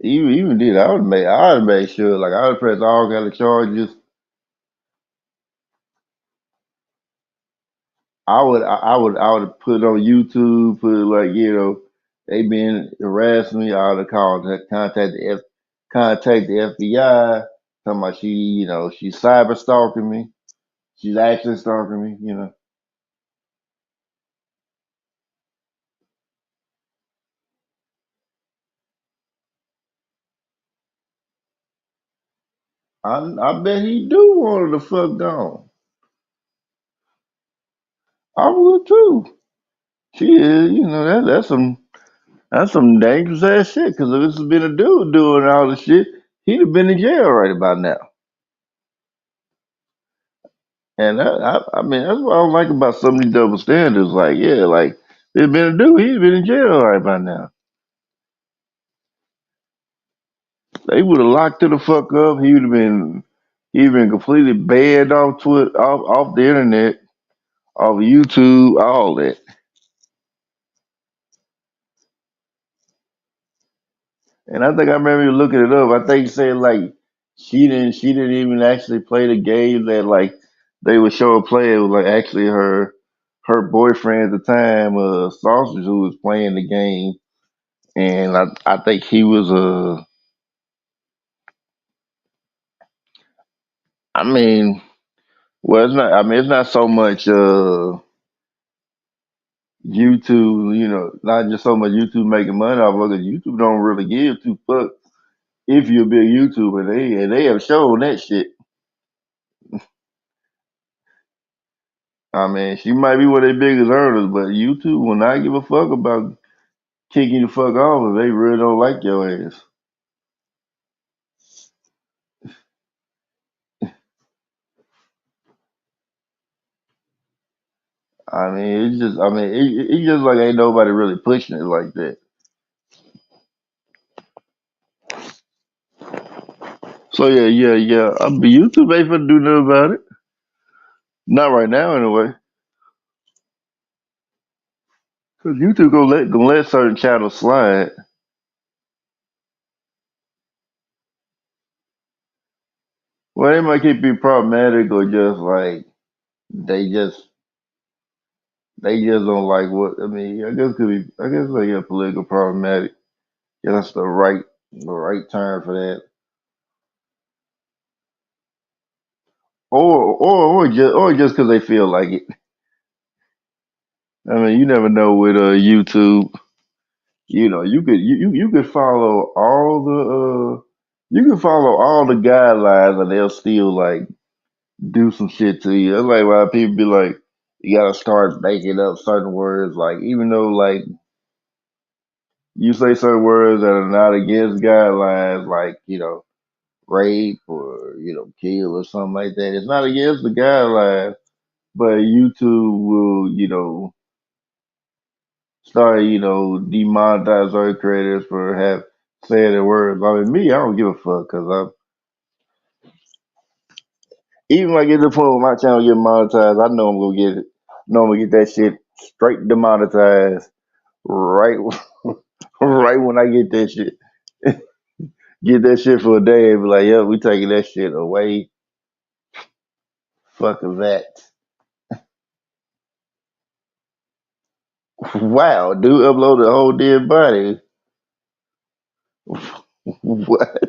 even did. I would made sure. Like I would press all kind of charges. I would put on YouTube, put like they been harassing me. I would contact the FBI. Talking about she's cyber stalking me. She's actually stalking me. I bet he do want her to fuck gone. I would too. She is, that's some dangerous ass shit. Because if this had been a dude doing all this shit, he'd have been in jail right about now. And that's what I don't like about some of these double standards. Like, yeah, like if it been a dude, he'd been in jail right by now. They would have locked her the fuck up. He'd been completely banned off Twitter, off the internet, off YouTube, all that. And I think I remember you looking it up. I think you said like she didn't even actually play the game that like they would show her play. It was like actually her boyfriend at the time, Sausage, who was playing the game, and I think he was I mean, well, it's not. I mean, it's not so much YouTube. Not just so much YouTube making money off of it. YouTube don't really give two fucks if you're a big YouTuber. They have shown that shit. I mean, she might be one of their biggest earners, but YouTube will not give a fuck about kicking you the fuck off if they really don't like your ass. It's just like ain't nobody really pushing it like that. So yeah, yeah, yeah. YouTube ain't finna do nothing about it. Not right now, anyway. Cause YouTube gonna let certain channels slide. Well, they might keep be problematic or just like they just they just don't like what I mean. I guess could be. I guess they get political problematic. Yeah, that's the right term for that. Or just because they feel like it. I mean, you never know with YouTube. You could follow all you can follow all the guidelines and they'll still like do some shit to you. That's like why people be like, you gotta start making up certain words. Like even though like you say certain words that are not against guidelines, like rape or kill or something like that. It's not against the guidelines, but YouTube will start demonetize our creators for have saying the words. I mean, me, I don't give a fuck because I'm even when I get to the point where my channel get monetized, I know I'm gonna get it. Know I'm gonna get that shit straight demonetized right, right when I get that shit. Get that shit for a day and be like, yeah, we taking that shit away. Fuck that. Wow, dude uploaded a whole dead body. What?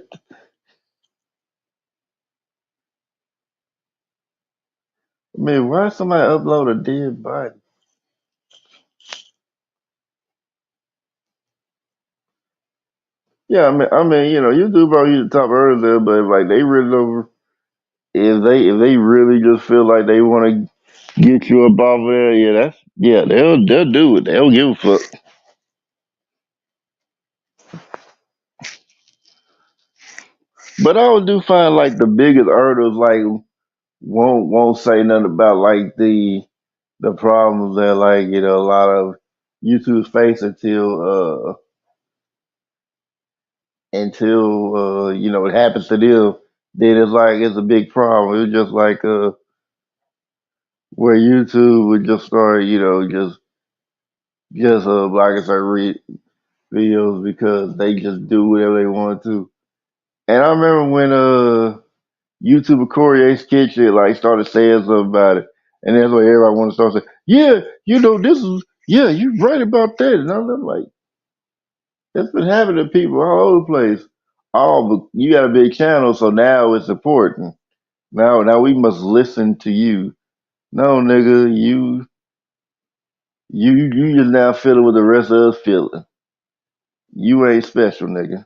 I mean, why somebody upload a dead body? Yeah, I mean, YouTube brought you the top earlier, but like they really don't. If they really just feel like they want to get you up off there, they'll do it. They don't give a fuck. But I do find like the biggest earners like won't say nothing about like the problems that like a lot of YouTubers face until it happens to them. Then it's like it's a big problem. It's just like where YouTube would just start just like I said read videos because they just do whatever they want to. And I remember when YouTuber Corey Ace Kitchen like started saying something about it, and that's what everybody want to start saying. Yeah, this is you're right about that. And I'm like, it's been happening to people all over the place. Oh, but you got a big channel, so now it's important. Now we must listen to you. No, nigga, you just now feeling what the rest of us feeling. You ain't special, nigga.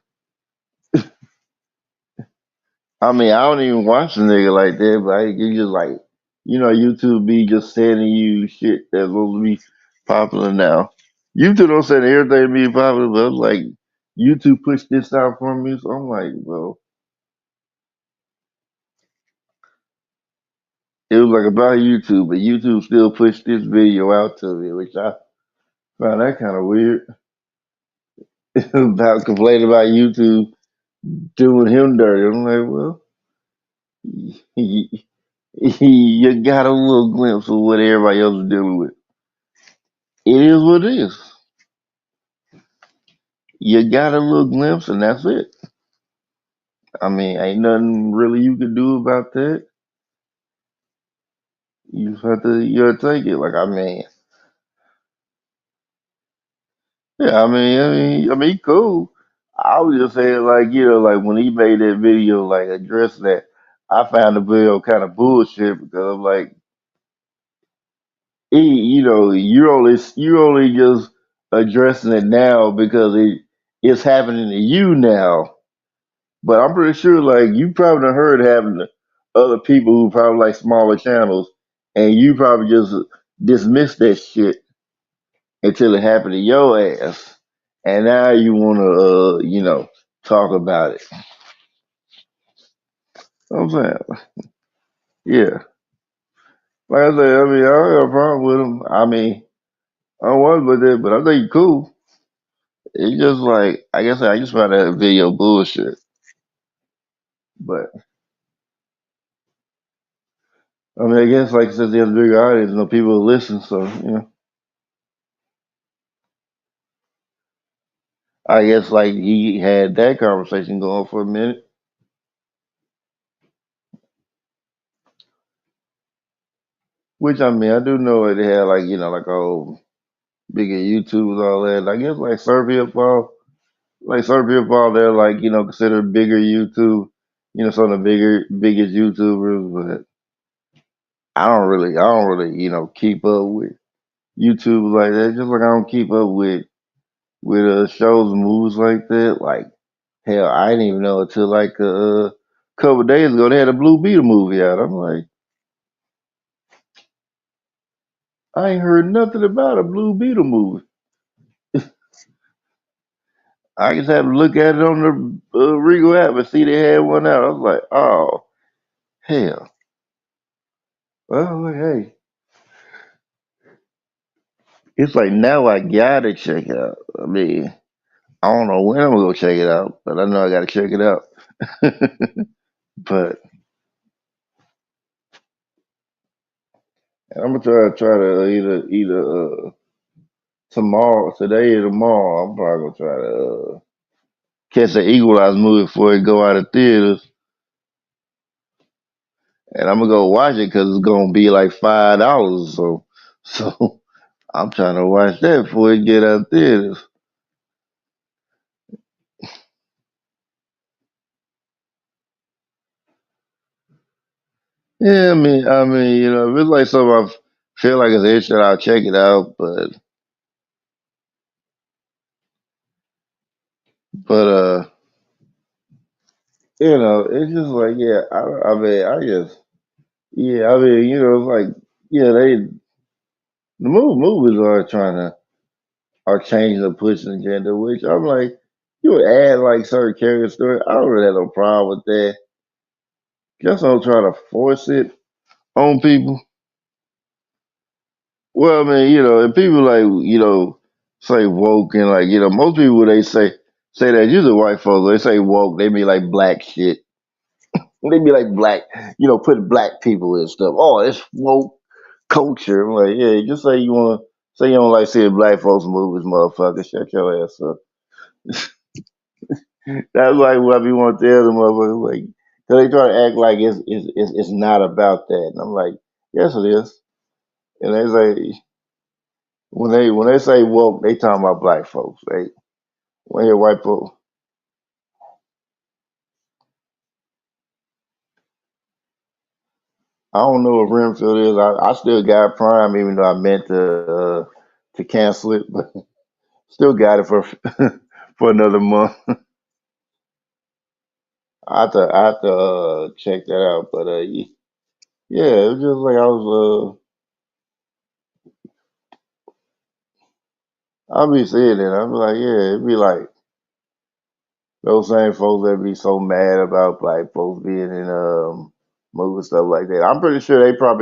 I mean, I don't even watch a nigga like that, but you just like, YouTube be just sending you shit that's supposed to be popular now. YouTube don't send everything to be popular, but I'm like, YouTube pushed this out for me, so I'm like, well, it was like about YouTube, but YouTube still pushed this video out to me, which I found that kind of weird. About complaining about YouTube doing him dirty. I'm like, well, you got a little glimpse of what everybody else is dealing with. It is what it is. You got a little glimpse, and that's it. I mean, ain't nothing really you can do about that. You just have to, take it. Like, I mean, yeah, he cool. I was just saying, like, like when he made that video, like address that. I found the video kind of bullshit because I'm like, you only just addressing it now because it's happening to you now. But I'm pretty sure, like, you probably done heard having other people who probably like smaller channels, and you probably just dismiss that shit until it happened to your ass, and now you want to, talk about it. You know what I'm saying, yeah. Like I said, I mean, I don't have a problem with him. I mean, I don't want with it, but I think he cool. It's just like, I guess I just found that video bullshit. But I mean, I guess like since he has a bigger audience, people will listen. So I guess like he had that conversation going for a minute. Which I mean, I do know it had like like oh bigger YouTubers all that. I guess like Serbia fall, they're like considered bigger YouTube. Some of the biggest YouTubers, but I don't really keep up with YouTube like that. Just like I don't keep up with shows and movies like that. Like hell, I didn't even know until like a couple of days ago they had a Blue Beetle movie out. I'm like, I ain't heard nothing about a Blue Beetle movie. I just had to look at it on the Regal app and see they had one out. I was like, oh hell. Well, I'm like, hey, it's like now I gotta check it out. I mean, I don't know when I'm gonna go check it out, but I know I gotta check it out. But I'm gonna try to either tomorrow, today or tomorrow. I'm probably gonna try to catch the Equalizer movie before it go out of theaters, and I'm gonna go watch it because it's gonna be like $5 or so. So I'm trying to watch that before it get out of theaters. Yeah, I mean, if it's like something I feel like it's interesting, I'll check it out. But it's just like yeah, I mean, I just yeah, I mean, it's like yeah, movies are trying to are changing or pushing the agenda, which I'm like, you would add like certain character story. I don't really have no problem with that. Just don't try to force it on people. Well, I mean, and people like, say woke and like, most people they say that usually white folks, they say woke, they be like black shit. They be like black, putting black people and stuff. Oh, it's woke culture. I'm like, yeah, just say you don't like seeing black folks movies, motherfucker. Shut your ass up. That's like what I be want to tell them motherfuckers. Like, cause they try to act like it's not about that. And I'm like, yes, it is. And they say when they say woke, they talking about black folks. They when hear white folks, I don't know what Renfield is. I still got Prime, even though I meant to cancel it, but still got it for for another month. I have to check that out. But yeah, it was just like I'll be seeing it. I'm like, yeah, it'd be like those same folks that be so mad about black folks being in movies stuff like that. I'm pretty sure they thought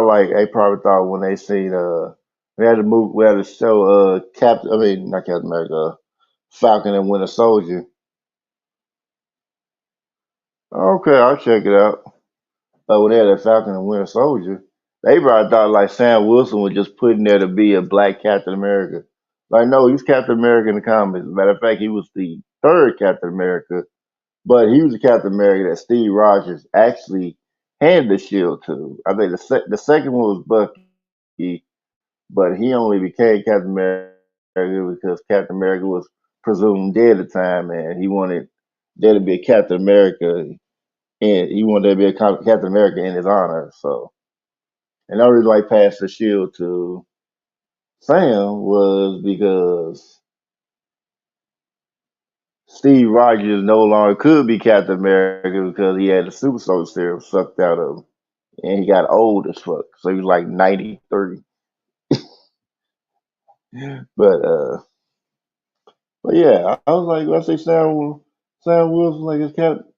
like they probably thought when they seen we had a show Captain I mean not Captain America, Falcon and Winter Soldier. Okay, I'll check it out. When they had that Falcon and Winter Soldier, they probably thought like Sam Wilson was just put in there to be a black Captain America. Like no, he's Captain America in the comics. Matter of fact, he was the third Captain America. But he was the Captain America that Steve Rogers actually handed the shield to. I think the second one was Bucky, but he only became Captain America because Captain America was presumed dead at the time, and he wanted there to be a Captain America, and he wanted there to be a Captain America in his honor. So, and the only reason why he passed the shield to Sam was because Steve Rogers no longer could be Captain America because he had the super soldier serum sucked out of him. And he got old as fuck. So he was like 93. But but yeah, I was like, I say Sam Wilson like as Captain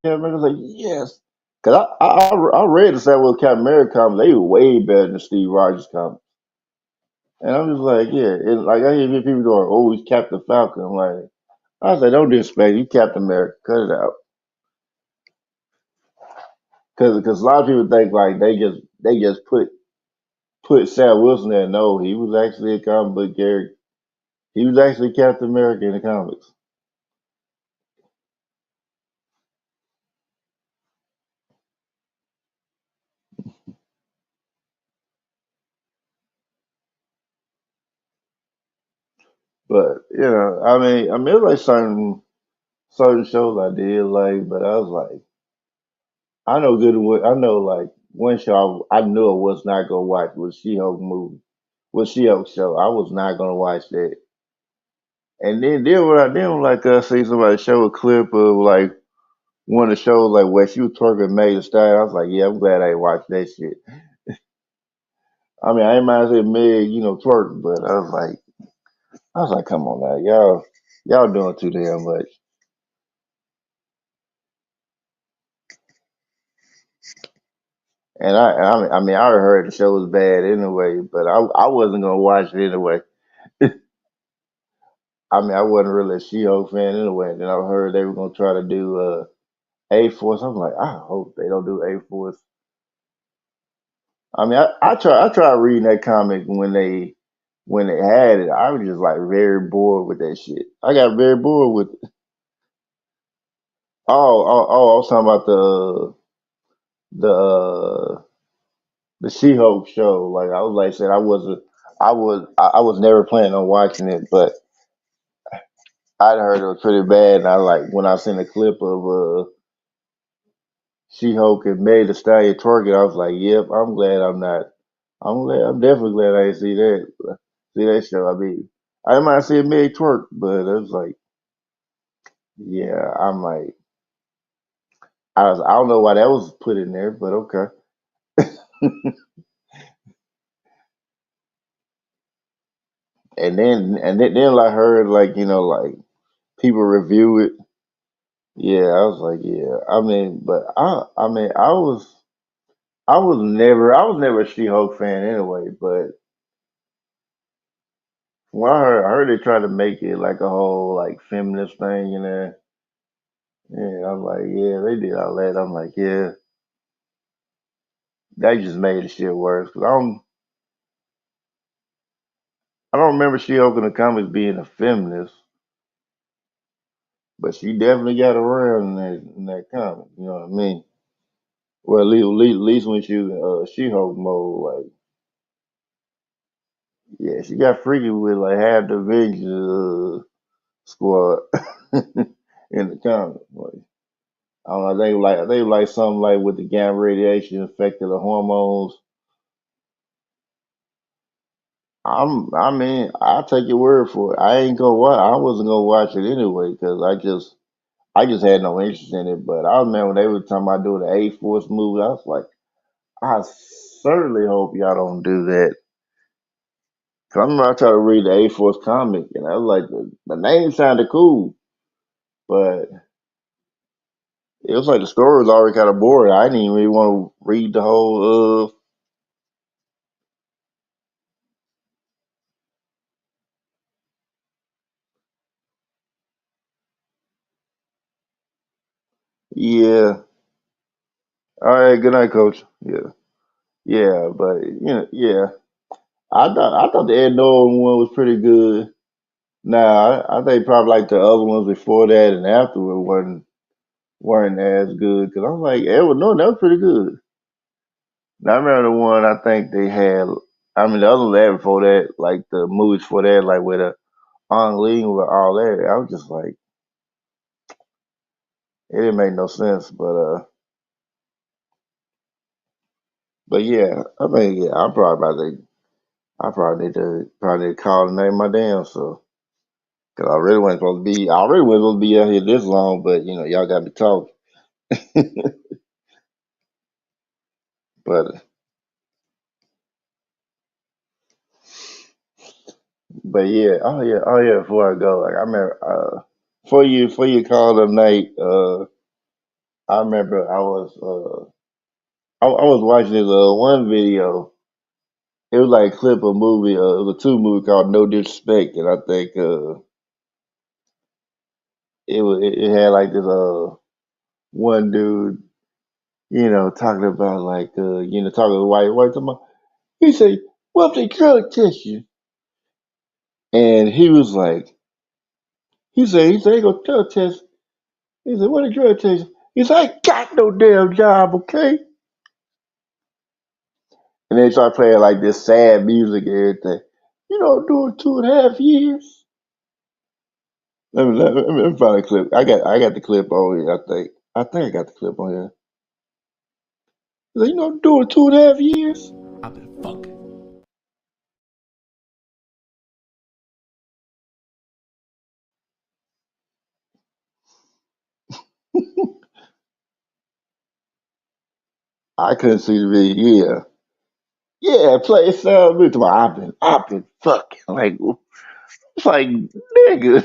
America. I was like, yes, because I read the Sam Wilson Captain America comics. They were way better than Steve Rogers comics. And I'm just like, yeah, and like I hear people going, oh, he's Captain Falcon. I'm like, I say, don't disrespect you, Captain America. Cut it out. Because a lot of people think like they just put Sam Wilson there. No, he was actually a comic book character. He was actually Captain America in the comics. But it's like certain shows I did like, but I was like, I know good. I know like one show I knew I was not gonna watch was She-Hulk movie, was She-Hulk show. I was not gonna watch that. And then when I see somebody show a clip of like one of the shows like where she was twerking Meg Thee Stallion, I was like, yeah, I'm glad I ain't watched that shit. I mean, I ain't mind saying Meg, twerk, but I was like, come on now, y'all doing too damn much. And I already heard the show was bad anyway, but I wasn't gonna watch it anyway. I mean, I wasn't really a She-Hulk fan anyway. And then I heard they were gonna try to do A-Force. I'm like, I hope they don't do A-Force. I mean, I tried reading that comic when they had it. I was just like very bored with that shit. I got very bored with it. I was talking about the the She-Hulk show. Like I was like said, I was never planning on watching it, but I'd heard it was pretty bad. And I like when I seen a clip of She-Hulk and Meg Thee Stallion twerking, I was like, yep, I'm glad I'm not. I'm definitely glad I didn't see that show. I mean, I might see Meg twerk, but it was like, yeah, I'm like, I don't know why that was put in there, but okay. And then I heard like like people review it. Yeah, I was like, yeah. I mean, but I mean, I was never a She-Hulk fan anyway. But when I heard they tried to make it like a whole like feminist thing in there. Yeah, I'm like, yeah, they did all that. I'm like, yeah, that just made the shit worse. 'Cause I don't remember She-Hulk in the comics being a feminist, but she definitely got around in that comic. You know what I mean? Well, at least when she was in She-Hulk mode, like, yeah, she got freaky with like half the Avengers squad in the comic. Like, I don't know, they like something like with the gamma radiation affected the hormones. I mean, I'll take your word for it. I ain't gonna watch. I wasn't gonna watch it anyway because I just had no interest in it. But I remember when they were talking about doing the A Force movie. I was like, I certainly hope y'all don't do that. 'Cause I remember I tried to read the A Force comic, and I was like, the name sounded cool, but it was like the story was already kind of boring. I didn't even really want to read the whole. Yeah. All right. Good night, Coach. Yeah. Yeah, but yeah. I thought the Ed Norton one was pretty good. Nah, I think probably like the other ones before that and afterward weren't as good because I'm like Edward Norton that was pretty good. Now, I remember the one I think they had. I mean, the other one they had before that, like the movies for that, like with On Ling with all that. I was just like, it didn't make no sense. But yeah, I mean, yeah, I probably need to call the name of my damn self because I really wasn't supposed to be out here this long, but y'all got me talking. But yeah, oh yeah. Before I go, like I remember, before you called the night, I remember I was watching this one video. It was like a clip of a movie. It was a two movie called No Disrespect, and I think it had like this one dude, talking about like talking to white talking about. He said, "What if they drug test you?" And he said, he go drug test. He said, what a drug test? He said, I ain't got no damn job, okay? And they start playing like this sad music and everything. You know, doing 2.5 years. Let me find a clip. I got the clip on here, I think. I think I got the clip on here. He said, you know, doing 2.5 years. I've been fucking. I couldn't see the video. Yeah, play sound music. I've been fucking. Like, nigga.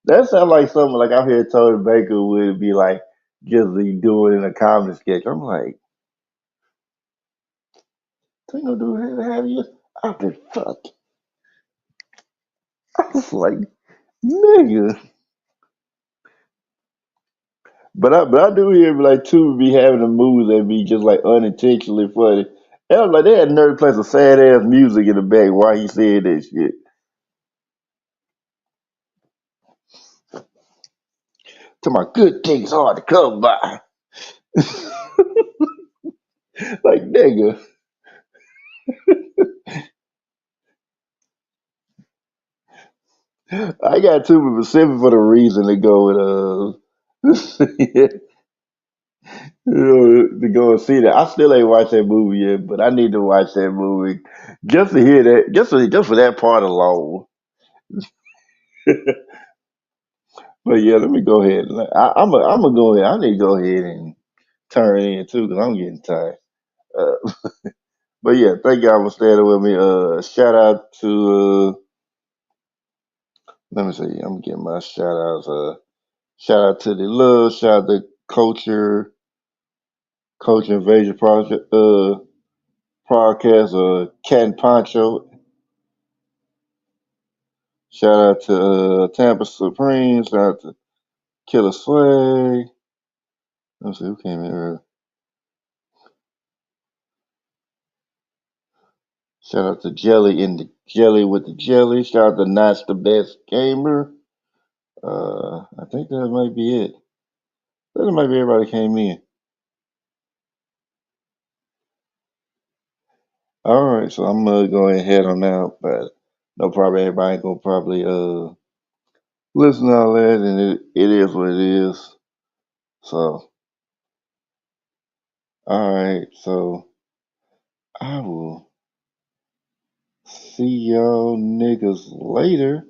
That sounds like something like I hear Tony Baker would be like just be doing in a comedy sketch. I'm like, they gonna do it in 2.5 years? I've been fucking. I was like, nigga. But I do hear like two be having a moves that be just like unintentionally funny. And I'm like, they had nerve to play some sad ass music in the back while he said that shit. To my good things hard to come by. Like, nigga. I got too specific for the reason to go with to go and see that. I still ain't watched that movie yet, but I need to watch that movie just to hear that, just for that part alone. But yeah, let me go ahead. I'm gonna go ahead. I need to go ahead and turn in too because I'm getting tired. Uh, but yeah, thank y'all for staying with me. Shout out to let me see. I'm getting my shout outs. Shout out to the love. Shout out to Culture Invasion Project. Podcast. Cat and Poncho. Shout out to Tampa Supreme. Shout out to Killer Sway. Let's see who came in earlier. Shout out to Jelly in the Jelly with the Jelly. Shout out to Not the Best Gamer. I think that might be it. That might be everybody came in. All right, so I'm gonna go ahead on out, but no problem. Everybody ain't gonna probably listen to all that, and it is what it is. So all right, so I will see y'all niggas later.